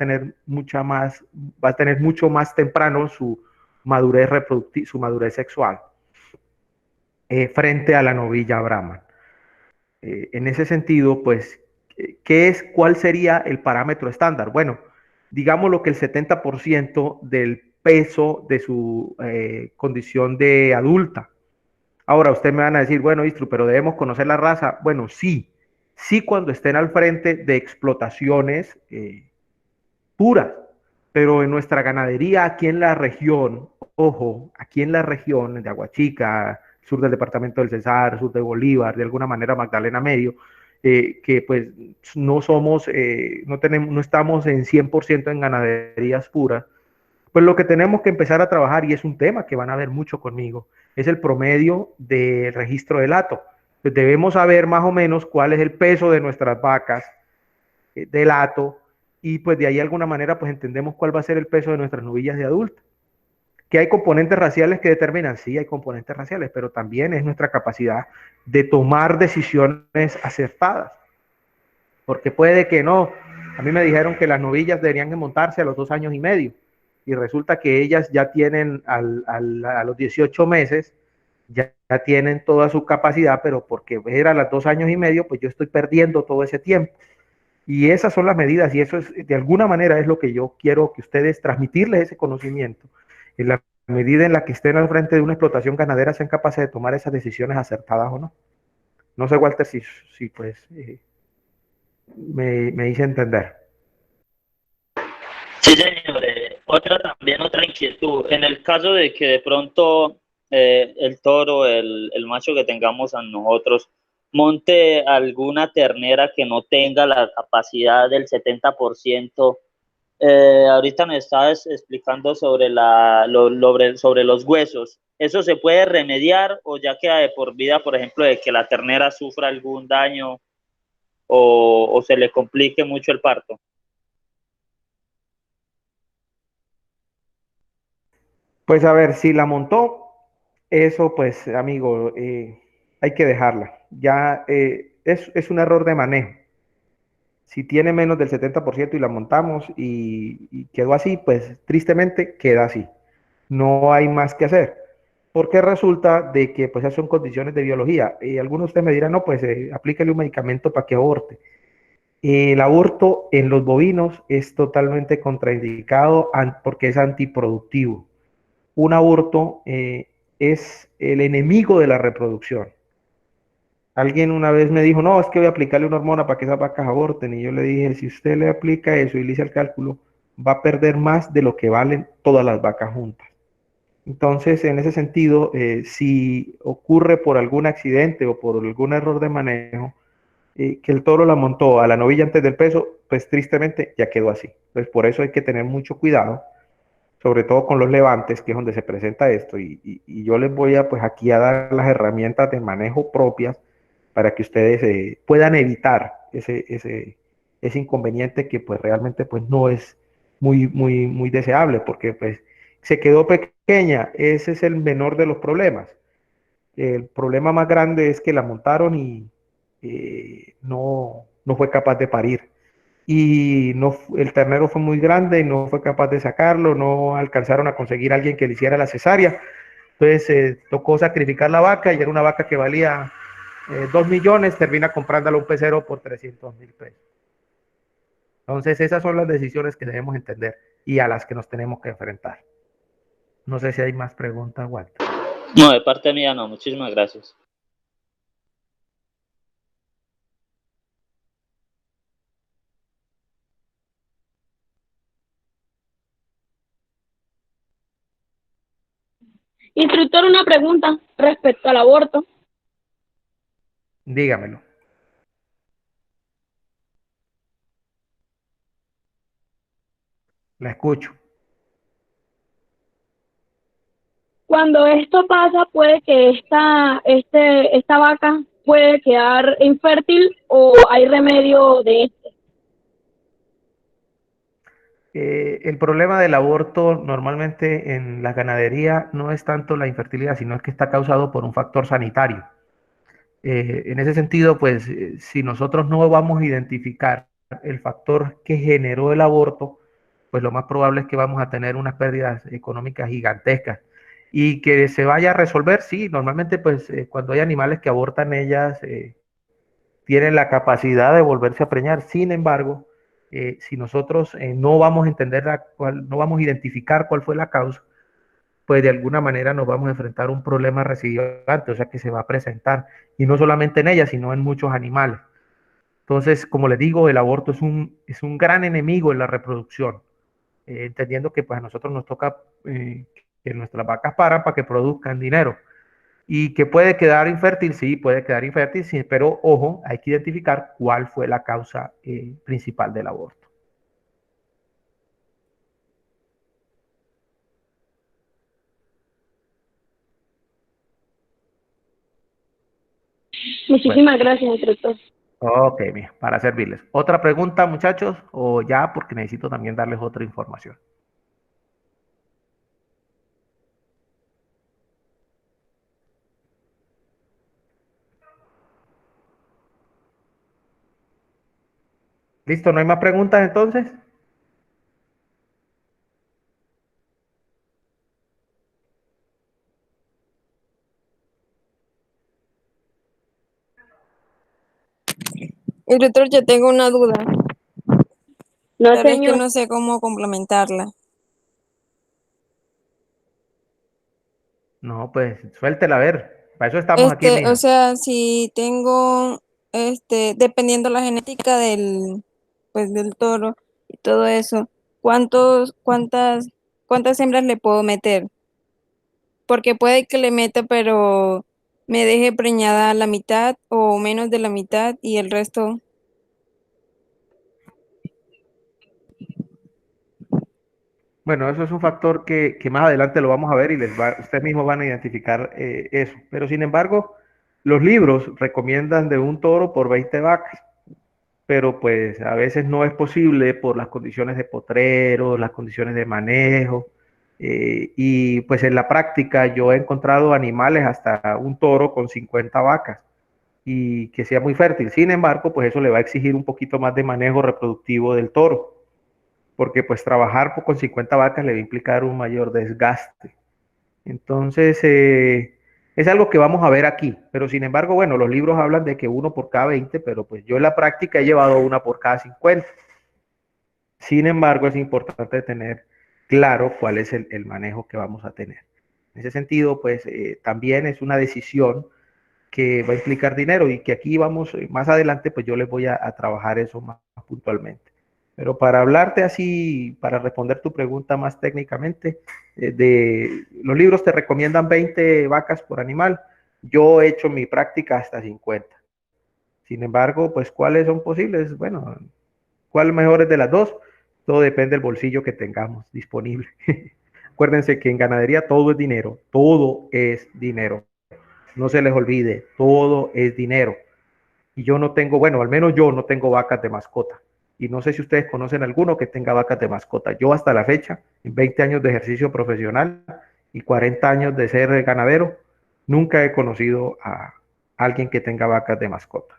tener mucho más temprano su madurez reproductiva, su madurez sexual, frente a la novilla Brahman. En ese sentido, pues, ¿cuál sería el parámetro estándar? Bueno, digamos lo que el 70% del peso de su condición de adulta. Ahora, usted me van a decir, bueno, Istru, pero debemos conocer la raza. Bueno, sí, sí cuando estén al frente de explotaciones puras, pero en nuestra ganadería aquí en la región, ojo, aquí en la región de Aguachica, sur del departamento del Cesar, sur de Bolívar, de alguna manera Magdalena Medio, que pues no somos, no estamos en 100% en ganaderías puras, pues lo que tenemos que empezar a trabajar, y es un tema que van a ver mucho conmigo, es el promedio de registro del hato. Pues debemos saber más o menos cuál es el peso de nuestras vacas del hato, y pues de ahí de alguna manera pues entendemos cuál va a ser el peso de nuestras novillas de adulta. ¿Que hay componentes raciales que determinan? Sí, hay componentes raciales, pero también es nuestra capacidad de tomar decisiones acertadas, porque puede que no. A mí me dijeron que las novillas deberían de montarse a los 2 años y medio, y resulta que ellas ya tienen a los 18 meses, ya tienen toda su capacidad, pero porque era a los 2 años y medio, pues yo estoy perdiendo todo ese tiempo. Y esas son las medidas y eso es, de alguna manera es lo que yo quiero que ustedes transmitirles ese conocimiento. En la medida en la que estén al frente de una explotación ganadera sean capaces de tomar esas decisiones acertadas o no. No sé, Walter, si pues me hice entender. Sí, señor. Otra inquietud. En el caso de que de pronto el toro, el macho que tengamos a nosotros, monte alguna ternera que no tenga la capacidad del 70%, Ahorita me estabas explicando sobre, sobre los huesos. ¿Eso se puede remediar o ya queda de por vida, por ejemplo, de que la ternera sufra algún daño o se le complique mucho el parto? Pues a ver, si la montó, eso pues amigo, hay que dejarla. Ya es un error de manejo. Si tiene menos del 70% y la montamos y quedó así, pues tristemente queda así. No hay más que hacer. Porque resulta de que pues esas son condiciones de biología. Y algunos de ustedes me dirán, no, pues aplícale un medicamento para que aborte. El aborto en los bovinos es totalmente contraindicado porque es antiproductivo. Un aborto es el enemigo de la reproducción. Alguien una vez me dijo, no, es que voy a aplicarle una hormona para que esas vacas aborten. Y yo le dije, si usted le aplica eso y le hice el cálculo, va a perder más de lo que valen todas las vacas juntas. Entonces, en ese sentido, si ocurre por algún accidente o por algún error de manejo, que el toro la montó a la novilla antes del peso, pues tristemente ya quedó así. Entonces, por eso hay que tener mucho cuidado, sobre todo con los levantes, que es donde se presenta esto. Y yo les voy a, pues aquí a dar las herramientas de manejo propias para que ustedes puedan evitar ese inconveniente que pues realmente pues no es muy deseable, porque pues se quedó pequeña, ese es el menor de los problemas. El problema más grande es que la montaron y no fue capaz de parir. Y no, el ternero fue muy grande y no fue capaz de sacarlo, no alcanzaron a conseguir a alguien que le hiciera la cesárea. Entonces tocó sacrificar la vaca y era una vaca que valía 2 millones, termina comprándola un pecero por 300.000 pesos. Entonces esas son las decisiones que debemos entender y a las que nos tenemos que enfrentar. No sé si hay más preguntas, Walter. No, de parte mía no, muchísimas gracias. Instructor, una pregunta respecto al aborto. Dígamelo. La escucho. Cuando esto pasa, puede que esta vaca puede quedar infértil o hay remedio de esto. El problema del aborto normalmente en la ganadería no es tanto la infertilidad, sino que está causado por un factor sanitario. En ese sentido, pues si nosotros no vamos a identificar el factor que generó el aborto, pues lo más probable es que vamos a tener unas pérdidas económicas gigantescas. Y que se vaya a resolver, sí, normalmente pues cuando hay animales que abortan, ellas tienen la capacidad de volverse a preñar. Sin embargo, si nosotros no vamos a entender no vamos a identificar cuál fue la causa, pues de alguna manera nos vamos a enfrentar a un problema recidivante, o sea que se va a presentar, y no solamente en ellas, sino en muchos animales. Entonces, como les digo, el aborto es un gran enemigo en la reproducción, entendiendo que pues a nosotros nos toca que nuestras vacas paran para que produzcan dinero. Y que puede quedar infértil, sí, puede quedar infértil, sí, pero ojo, hay que identificar cuál fue la causa principal del aborto. Bueno, Muchísimas gracias, instructor. ok, mira, para servirles. ¿Otra pregunta, muchachos? O ya, porque necesito también darles otra información. ¿Listo? ¿No hay más preguntas entonces? Instructor, yo tengo una duda, No, pero es que señor. no sé cómo complementarla. No, pues suéltela a ver. Para eso estamos aquí, O mija. sea, si tengo, dependiendo la genética pues del toro y todo eso, ¿cuántos, cuántas, cuántas hembras le puedo meter? Porque puede que le meta, pero me deje preñada la mitad o menos de la mitad y el resto. Bueno, eso es un factor que más adelante lo vamos a ver y ustedes mismos van a identificar eso. Pero sin embargo, los libros recomiendan de un toro por 20 vacas, pero pues a veces no es posible por las condiciones de potrero, las condiciones de manejo. Y pues en la práctica yo he encontrado animales hasta un toro con 50 vacas y que sea muy fértil. Sin embargo, pues eso le va a exigir un poquito más de manejo reproductivo del toro, porque pues trabajar con 50 vacas le va a implicar un mayor desgaste. Entonces, es algo que vamos a ver aquí, pero sin embargo, bueno, los libros hablan de que uno por cada 20, pero pues yo en la práctica he llevado una por cada 50. Sin embargo, es importante tener claro cuál es el manejo que vamos a tener. En ese sentido, pues también es una decisión que va a implicar dinero y que aquí vamos, más adelante, pues yo les voy a trabajar eso más puntualmente. Pero para hablarte así, para responder tu pregunta más técnicamente, de los libros te recomiendan 20 vacas por animal. Yo he hecho mi práctica hasta 50. Sin embargo, pues ¿cuáles son posibles? Bueno, ¿cuál mejor es de las dos? Todo depende del bolsillo que tengamos disponible. Acuérdense que en ganadería todo es dinero. No se les olvide, todo es dinero. Y yo no tengo, bueno, al menos yo no tengo vacas de mascota. Y no sé si ustedes conocen alguno que tenga vacas de mascota. Yo hasta la fecha, en 20 años de ejercicio profesional y 40 años de ser ganadero, nunca he conocido a alguien que tenga vacas de mascota.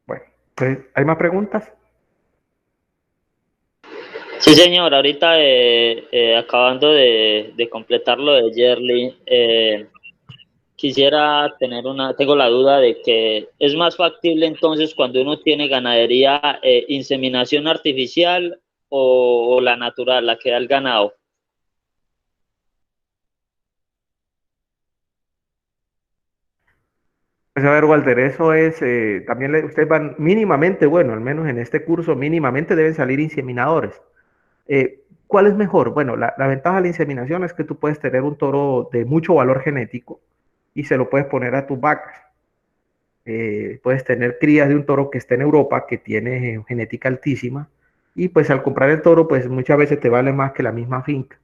Bueno, pues, ¿hay más preguntas? Sí, señor, ahorita acabando de completar lo de Yerli, quisiera tengo la duda de que es más factible entonces cuando uno tiene ganadería, inseminación artificial o la natural, la que da el ganado. Pues a ver, Walter, eso es, también ustedes van mínimamente, bueno, al menos en este curso mínimamente deben salir inseminadores. ¿Cuál es mejor? Bueno, la ventaja de la inseminación es que tú puedes tener un toro de mucho valor genético y se lo puedes poner a tus vacas. Puedes tener crías de un toro que esté en Europa, que tiene genética altísima, y pues al comprar el toro, pues muchas veces te vale más que la misma finca.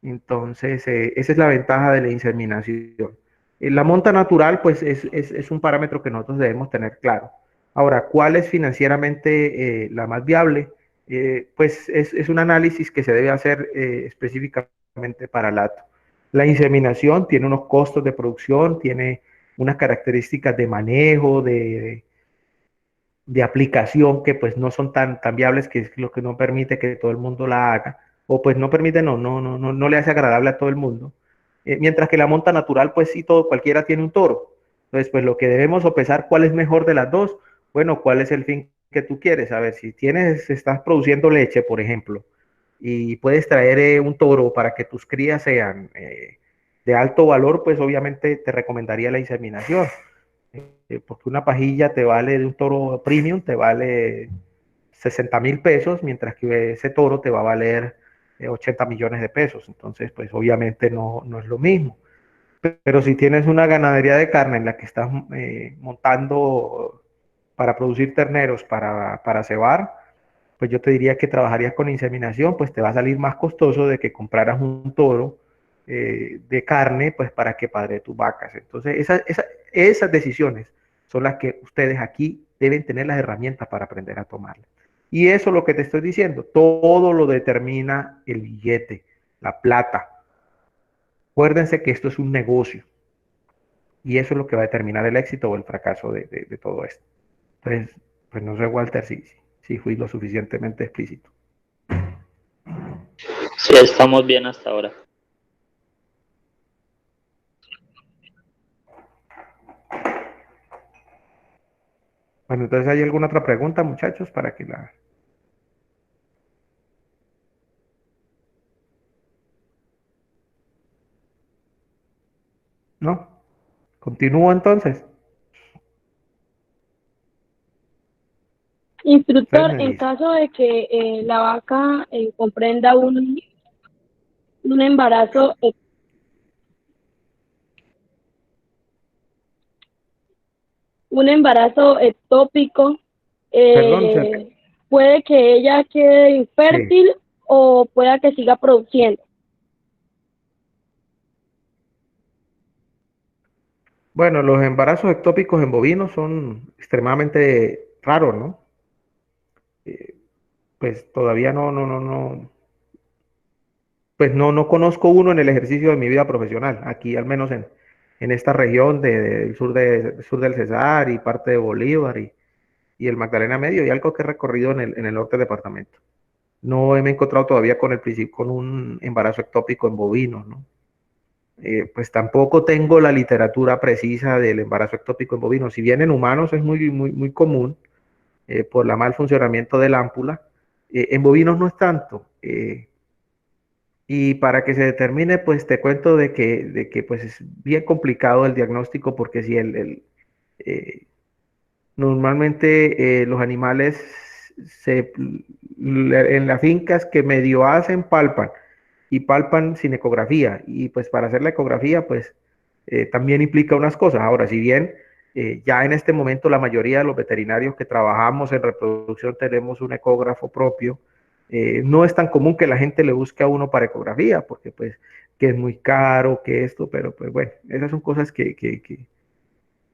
Entonces, esa es la ventaja de la inseminación. La monta natural, pues es un parámetro que nosotros debemos tener claro. Ahora, ¿cuál es financieramente la más viable? Pues es un análisis que se debe hacer específicamente para el hato. La inseminación tiene unos costos de producción, tiene unas características de manejo, de aplicación que pues no son tan viables, que es lo que no permite que todo el mundo la haga, o pues no permite, no le hace agradable a todo el mundo. Mientras que la monta natural, pues sí, cualquiera tiene un toro. Entonces, pues lo que debemos sopesar, ¿cuál es mejor de las dos? Bueno, ¿cuál es el fin que tú quieres? A ver, si estás produciendo leche, por ejemplo, y puedes traer un toro para que tus crías sean de alto valor, pues obviamente te recomendaría la inseminación, porque una pajilla te vale de un toro premium, te vale 60.000 pesos, mientras que ese toro te va a valer 80 millones de pesos. Entonces, pues obviamente no es lo mismo. Pero si tienes una ganadería de carne en la que estás montando para producir terneros, para cebar, pues yo te diría que trabajarías con inseminación, pues te va a salir más costoso de que compraras un toro de carne, pues para que padre tus vacas. Entonces, esas decisiones son las que ustedes aquí deben tener las herramientas para aprender a tomarlas. Y eso es lo que te estoy diciendo, todo lo determina el billete, la plata. Acuérdense que esto es un negocio y eso es lo que va a determinar el éxito o el fracaso de todo esto. Entonces, pues no sé, Walter, si fui lo suficientemente explícito. Sí, estamos bien hasta ahora. Bueno, entonces, ¿hay alguna otra pregunta, muchachos, para que la... ¿No? ¿Continúo entonces? Ustedes Instructor, me en dicen. caso de que la vaca comprenda un embarazo, un embarazo ectópico, Perdón, puede que ella quede sí. infértil o pueda que siga produciendo. Bueno, los embarazos ectópicos en bovinos son extremadamente raros, ¿no? Eh, pues todavía no conozco uno en el ejercicio de mi vida profesional, aquí al menos en esta región del sur del Cesar y parte de Bolívar y el Magdalena Medio y algo que he recorrido en el norte del departamento. No me he encontrado todavía con con un embarazo ectópico en bovinos, ¿no? Pues tampoco tengo la literatura precisa del embarazo ectópico en bovinos. Si bien en humanos es muy común por la mal funcionamiento del ámpula, en bovinos no es tanto. Y para que se determine, pues te cuento de que pues es bien complicado el diagnóstico porque si eh, normalmente los animales en las fincas que medio hacen palpan y palpan sin ecografía y pues para hacer la ecografía pues también implica unas cosas. Ahora, si bien ya en este momento la mayoría de los veterinarios que trabajamos en reproducción tenemos un ecógrafo propio, no es tan común que la gente le busque a uno para ecografía porque pues que es muy caro, que esto, pero pues bueno, esas son cosas que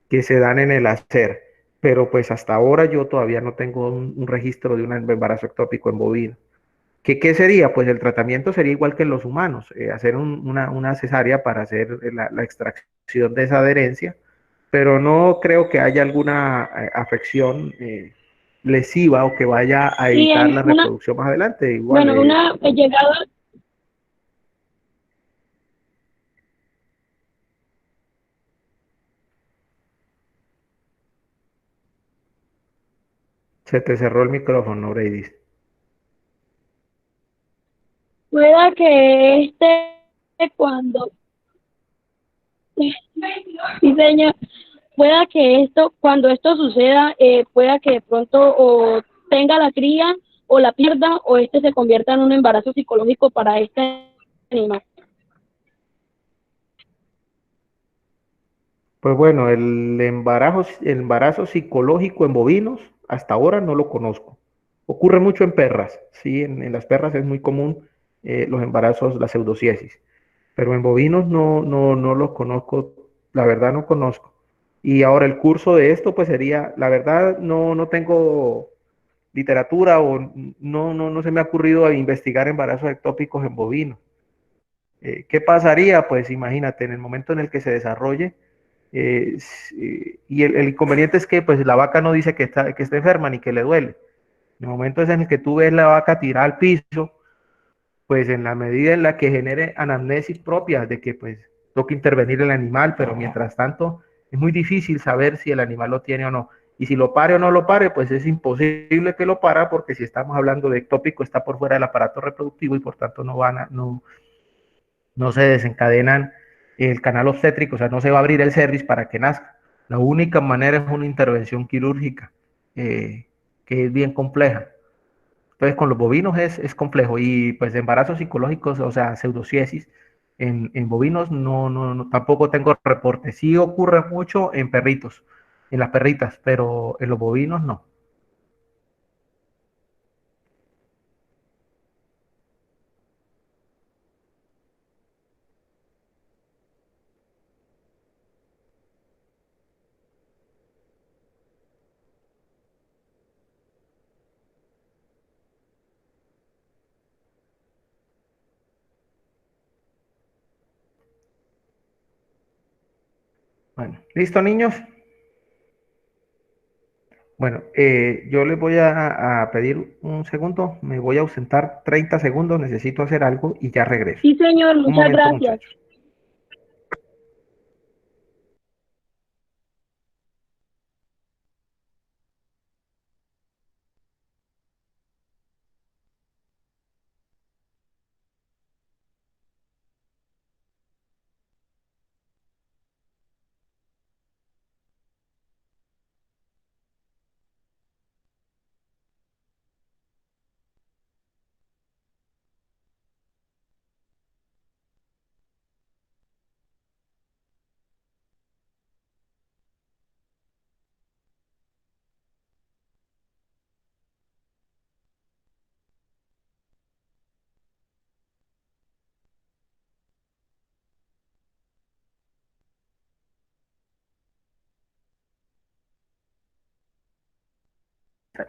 se dan en el hacer. Pero pues hasta ahora yo todavía no tengo un registro de un embarazo ectópico en bovino. ¿Qué sería? Pues el tratamiento sería igual que en los humanos, hacer una cesárea para hacer la extracción de esa adherencia, pero no creo que haya alguna afección lesiva o que vaya a Sí, evitar en la una, reproducción más adelante. Igual, bueno, una llegada, se te cerró el micrófono, Brady. pueda que cuando, sí señor, pueda que cuando esto suceda, pueda que de pronto o tenga la cría o la pierda o este se convierta en un embarazo psicológico para este animal. Pues bueno, el embarazo psicológico en bovinos, hasta ahora no lo conozco. Ocurre mucho en perras, sí, en las perras es muy común los embarazos, la pseudociesis, pero en bovinos no los conozco, la verdad no conozco. Y ahora el curso de esto, pues sería, la verdad no tengo literatura o no se me ha ocurrido a investigar embarazos ectópicos en bovinos. ¿Qué pasaría? Pues imagínate, en el momento en el que se desarrolle, y el inconveniente es que pues la vaca no dice que está enferma ni que le duele. En el momento es en el que tú ves la vaca tirada al piso, pues en la medida en la que genere anamnesis propia de que pues toca intervenir el animal, pero mientras tanto es muy difícil saber si el animal lo tiene o no. Y si lo pare o no lo pare, pues es imposible que lo para porque si estamos hablando de ectópico está por fuera del aparato reproductivo y por tanto no se desencadenan el canal obstétrico, o sea, no se va a abrir el cervix para que nazca. La única manera es una intervención quirúrgica, que es bien compleja. Entonces, con los bovinos es complejo y pues embarazos psicológicos, o sea, pseudociesis, en bovinos tampoco tengo reportes. Sí ocurre mucho en perritos, en las perritas, pero en los bovinos no. Bueno, ¿listo, niños? Bueno, yo les voy a pedir un segundo, me voy a ausentar 30 segundos, necesito hacer algo y ya regreso. Sí señor, Un muchas momento, gracias. muchachos.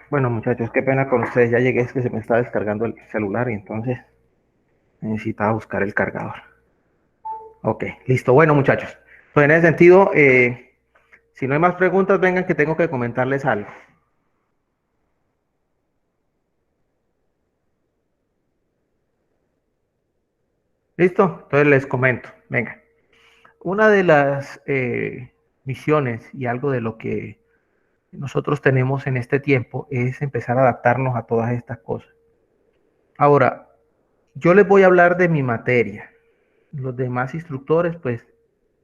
Bueno, muchachos, qué pena con ustedes. Ya llegué, es que se me está descargando el celular y entonces necesitaba buscar el cargador. Ok, listo. Bueno, muchachos. Pues en ese sentido, si no hay más preguntas, vengan que tengo que comentarles algo. ¿Listo? Entonces les comento. Venga. Una de las misiones y algo de lo que nosotros tenemos en este tiempo es empezar a adaptarnos a todas estas cosas. Ahora, yo les voy a hablar de mi materia. Los demás instructores, pues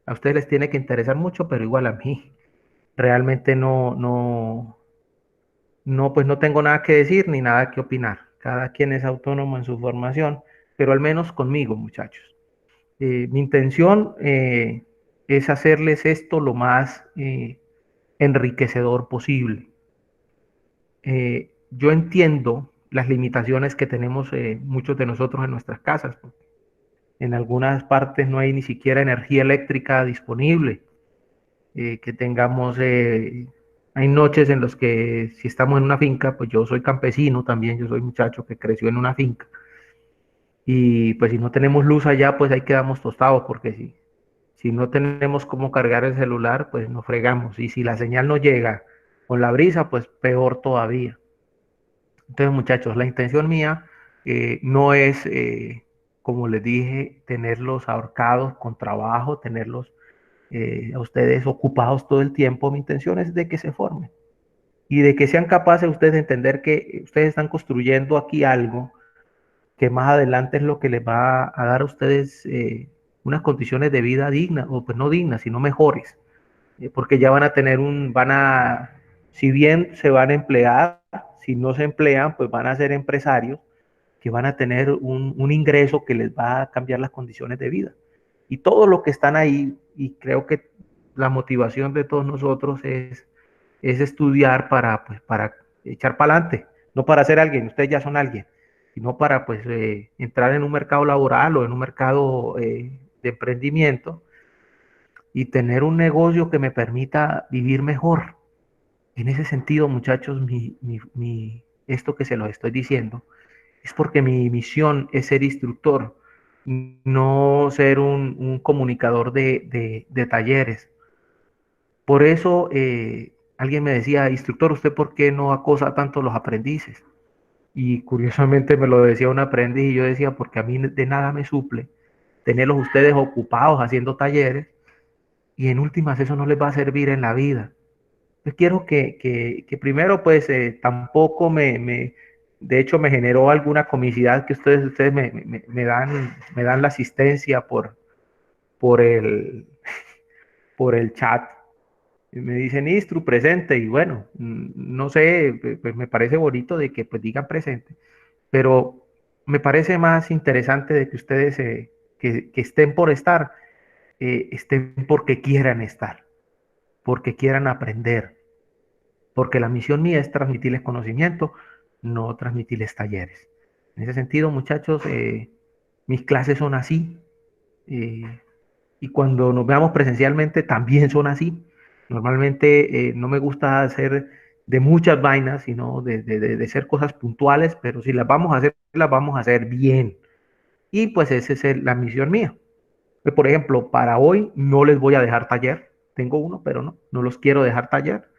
a ustedes les tiene que interesar mucho, pero igual a mí realmente no, pues no tengo nada que decir ni nada que opinar. Cada quien es autónomo en su formación, pero al menos conmigo, muchachos. Mi intención es hacerles esto lo más enriquecedor posible. Yo entiendo las limitaciones que tenemos muchos de nosotros en nuestras casas. En algunas partes no hay ni siquiera energía eléctrica disponible. Que tengamos, hay noches en las que si estamos en una finca, pues yo soy campesino también, yo soy muchacho que creció en una finca. Y pues si no tenemos luz allá, pues ahí quedamos tostados, porque si no tenemos cómo cargar el celular, pues nos fregamos. Y si la señal no llega con la brisa, pues peor todavía. Entonces, muchachos, la intención mía no es, como les dije, tenerlos ahorcados con trabajo, tenerlos a ustedes ocupados todo el tiempo. Mi intención es de que se formen y de que sean capaces ustedes de entender que ustedes están construyendo aquí algo que más adelante es lo que les va a dar a ustedes unas condiciones de vida dignas, o pues no dignas, sino mejores, porque ya van a tener si bien se van a emplear, si no se emplean, pues van a ser empresarios que van a tener un ingreso que les va a cambiar las condiciones de vida. Y todos los que están ahí, y creo que la motivación de todos nosotros es estudiar pues, para echar para adelante, no para ser alguien, ustedes ya son alguien, sino para pues entrar en un mercado laboral o en un mercado de emprendimiento y tener un negocio que me permita vivir mejor. En ese sentido, muchachos, esto que se los estoy diciendo es porque mi misión es ser instructor, no ser un comunicador de talleres. Por eso alguien me decía, instructor, ¿usted por qué no acosa tanto a los aprendices? Y curiosamente me lo decía un aprendiz y yo decía, porque a mí de nada me suple tenerlos ustedes ocupados haciendo talleres y en últimas eso no les va a servir en la vida. Yo quiero que primero, pues tampoco de hecho me generó alguna comicidad que ustedes me dan la asistencia por el, por el chat. Y me dicen, Istru, presente, y bueno, no sé, pues me parece bonito de que pues digan presente, pero me parece más interesante de que ustedes que estén por estar, estén porque quieran estar, porque quieran aprender, porque la misión mía es transmitirles conocimiento, no transmitirles talleres. En ese sentido, muchachos, mis clases son así, eh, y cuando nos veamos presencialmente también son así. Normalmente no me gusta hacer de muchas vainas, sino de hacer cosas puntuales, pero si las vamos a hacer, las vamos a hacer bien. Y pues esa es la misión mía. Por ejemplo, para hoy no les voy a dejar taller. Tengo uno, pero no los quiero dejar taller.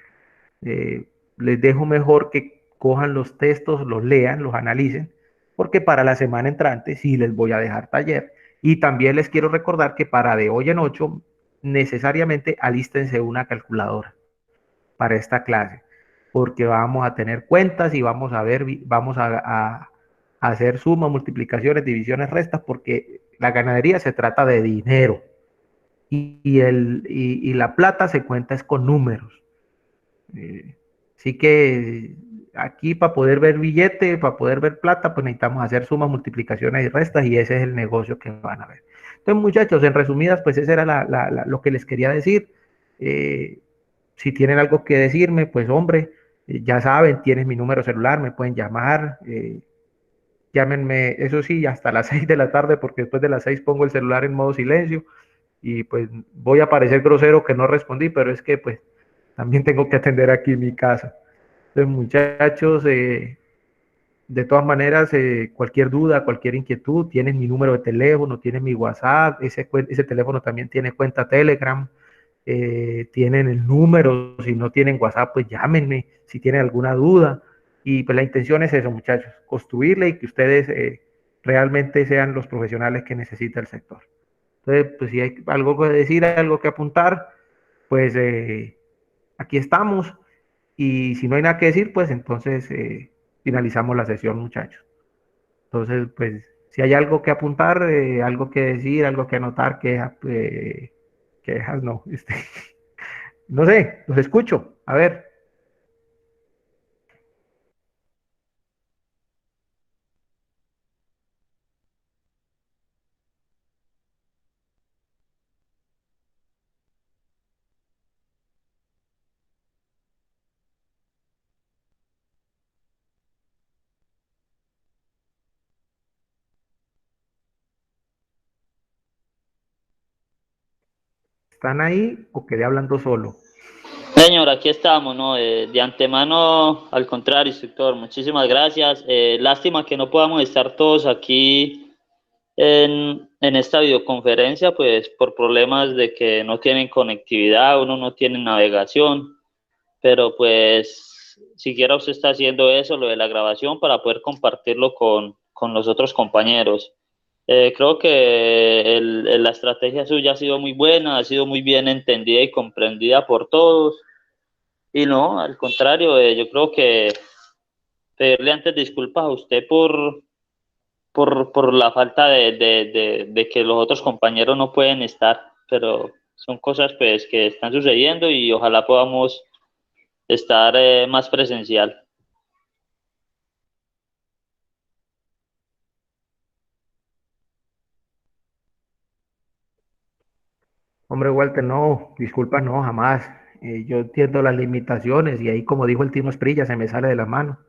Les dejo mejor que cojan los textos, los lean, los analicen, porque para la semana entrante sí les voy a dejar taller. Y también les quiero recordar que para de hoy en 8 necesariamente alístense una calculadora para esta clase, porque vamos a tener cuentas y vamos a ver, vamos a hacer sumas, multiplicaciones, divisiones, restas, porque la ganadería se trata de dinero y la plata se cuenta es con números. Así que aquí para poder ver billete, para poder ver plata, pues necesitamos hacer sumas, multiplicaciones y restas y ese es el negocio que van a ver. Entonces, muchachos, en resumidas, pues ese era lo que les quería decir. Si tienen algo que decirme, pues hombre, ya saben, tienen mi número celular, me pueden llamar. Llámenme, eso sí, hasta las 6 de la tarde, porque después de las 6 pongo el celular en modo silencio y pues voy a parecer grosero que no respondí, pero es que pues también tengo que atender aquí en mi casa. Entonces, muchachos, de todas maneras, cualquier duda, cualquier inquietud, tienen mi número de teléfono, tienen mi WhatsApp, ese teléfono también tiene cuenta Telegram, tienen el número, si no tienen WhatsApp, pues llámenme si tienen alguna duda. Y pues la intención es eso, muchachos, construirle y que ustedes realmente sean los profesionales que necesita el sector. Entonces, pues si hay algo que decir, algo que apuntar, pues aquí estamos. Y si no hay nada que decir, pues entonces finalizamos la sesión, muchachos. Entonces, pues si hay algo que apuntar, algo que decir, algo que anotar, quejas, no, no sé, los escucho. A ver. ¿Están ahí o quedé hablando solo? Señor, aquí estamos, ¿no? De antemano, al contrario, instructor, muchísimas gracias. Lástima que no podamos estar todos aquí en esta videoconferencia, pues por problemas de que no tienen conectividad, uno no tiene navegación, pero pues siquiera usted está haciendo eso, lo de la grabación, para poder compartirlo con los otros compañeros. Creo que la estrategia suya ha sido muy buena, ha sido muy bien entendida y comprendida por todos. Y no, al contrario, yo creo que pedirle antes disculpas a usted por la falta de que los otros compañeros no pueden estar, pero son cosas pues que están sucediendo y ojalá podamos estar más presencial. Hombre, Walter, no, disculpa, no, jamás. Yo entiendo las limitaciones y ahí, como dijo el Tino Esprilla, se me sale de la mano.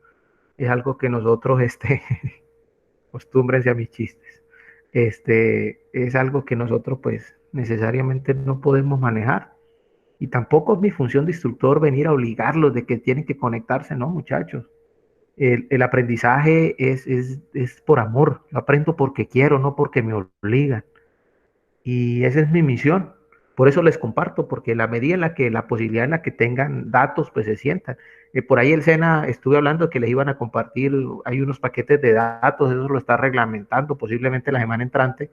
Es algo que nosotros, acostúmbrense a mis chistes. Es algo que nosotros, pues, necesariamente no podemos manejar. Y tampoco es mi función de instructor venir a obligarlos de que tienen que conectarse, no, muchachos. El aprendizaje es por amor. Yo aprendo porque quiero, no porque me obligan. Y esa es mi misión. Por eso les comparto, porque la medida en la que la posibilidad en la que tengan datos, pues se sientan. Por ahí el SENA estuve hablando de que les iban a compartir, hay unos paquetes de datos, eso lo está reglamentando posiblemente la semana entrante.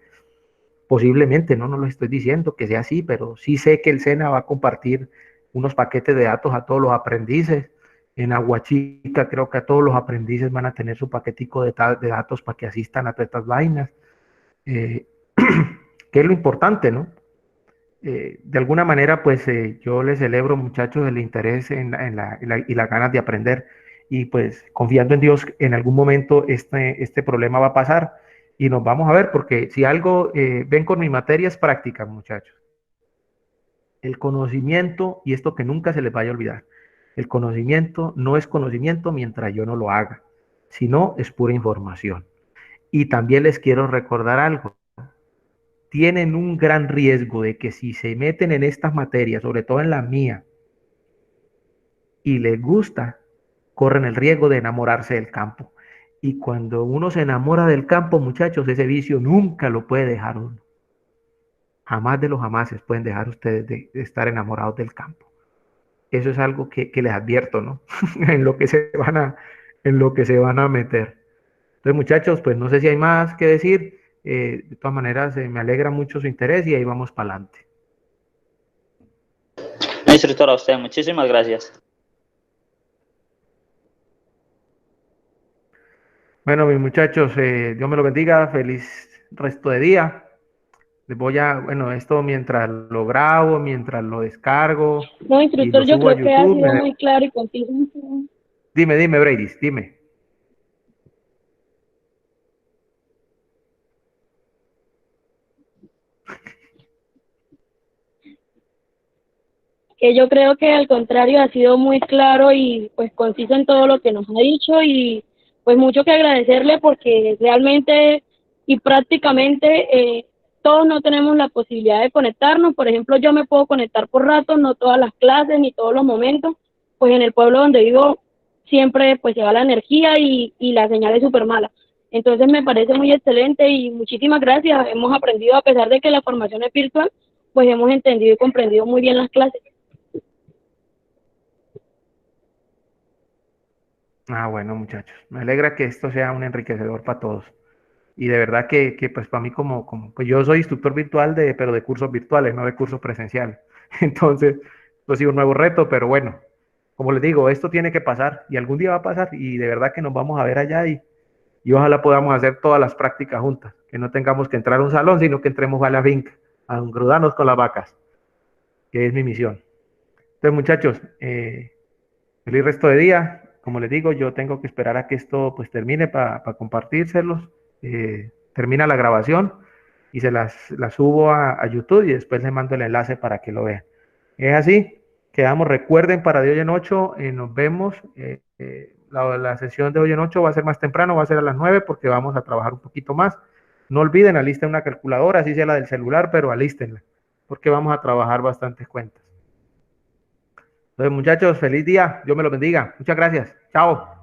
Posiblemente, no lo estoy diciendo que sea así, pero sí sé que el SENA va a compartir unos paquetes de datos a todos los aprendices. En Aguachica creo que a todos los aprendices van a tener su paquetico de datos para que asistan a todas estas vainas. Eh, que es lo importante, ¿no? De alguna manera, pues yo les celebro, muchachos, el interés y las ganas de aprender. Y pues confiando en Dios, en algún momento este problema va a pasar y nos vamos a ver, porque si algo ven con mis materias prácticas, muchachos, el conocimiento, y esto que nunca se les vaya a olvidar, el conocimiento no es conocimiento mientras yo no lo haga, sino es pura información. Y también les quiero recordar algo. Tienen un gran riesgo de que si se meten en estas materias, sobre todo en la mía, y les gusta, corren el riesgo de enamorarse del campo. Y cuando uno se enamora del campo, muchachos, ese vicio nunca lo puede dejar uno. Jamás de los jamases pueden dejar ustedes de estar enamorados del campo. Eso es algo que les advierto, ¿no? En lo que se van a meter. Entonces, muchachos, pues no sé si hay más que decir. De todas maneras, me alegra mucho su interés y ahí vamos para adelante. Instructor, a usted, muchísimas gracias. Bueno, mis muchachos, Dios me lo bendiga, feliz resto de día. Les voy a, bueno, esto mientras lo grabo, mientras lo descargo No, y lo instructor, yo subo a creo que ha YouTube. sido muy claro y conciso. Dime, Brady, dime. Que yo creo que al contrario ha sido muy claro y pues conciso en todo lo que nos ha dicho y pues mucho que agradecerle porque realmente y prácticamente todos no tenemos la posibilidad de conectarnos. Por ejemplo, yo me puedo conectar por ratos, no todas las clases ni todos los momentos, pues en el pueblo donde vivo siempre pues se va la energía y la señal es súper mala. Entonces me parece muy excelente y muchísimas gracias. Hemos aprendido, a pesar de que la formación es virtual, pues hemos entendido y comprendido muy bien las clases. Ah, bueno, muchachos, me alegra que esto sea un enriquecedor para todos. Y de verdad que pues para mí pues yo soy instructor virtual pero de cursos virtuales, no de cursos presenciales. Entonces, pues sí, un nuevo reto, pero bueno, como les digo, esto tiene que pasar y algún día va a pasar y de verdad que nos vamos a ver allá y ojalá podamos hacer todas las prácticas juntas, que no tengamos que entrar a un salón, sino que entremos a la finca, a engrudarnos con las vacas, que es mi misión. Entonces, muchachos, feliz resto de día. Como les digo, yo tengo que esperar a que esto pues termine para compartírselos. Termina la grabación y las subo a YouTube y después les mando el enlace para que lo vean. Es así, quedamos, recuerden, para de hoy en 8, nos vemos. La sesión de hoy en 8 va a ser más temprano, va a ser a las 9 porque vamos a trabajar un poquito más. No olviden, alisten una calculadora, así sea la del celular, pero alístenla, porque vamos a trabajar bastantes cuentas. Entonces, muchachos, feliz día, Dios me los bendiga. Muchas gracias. Chao.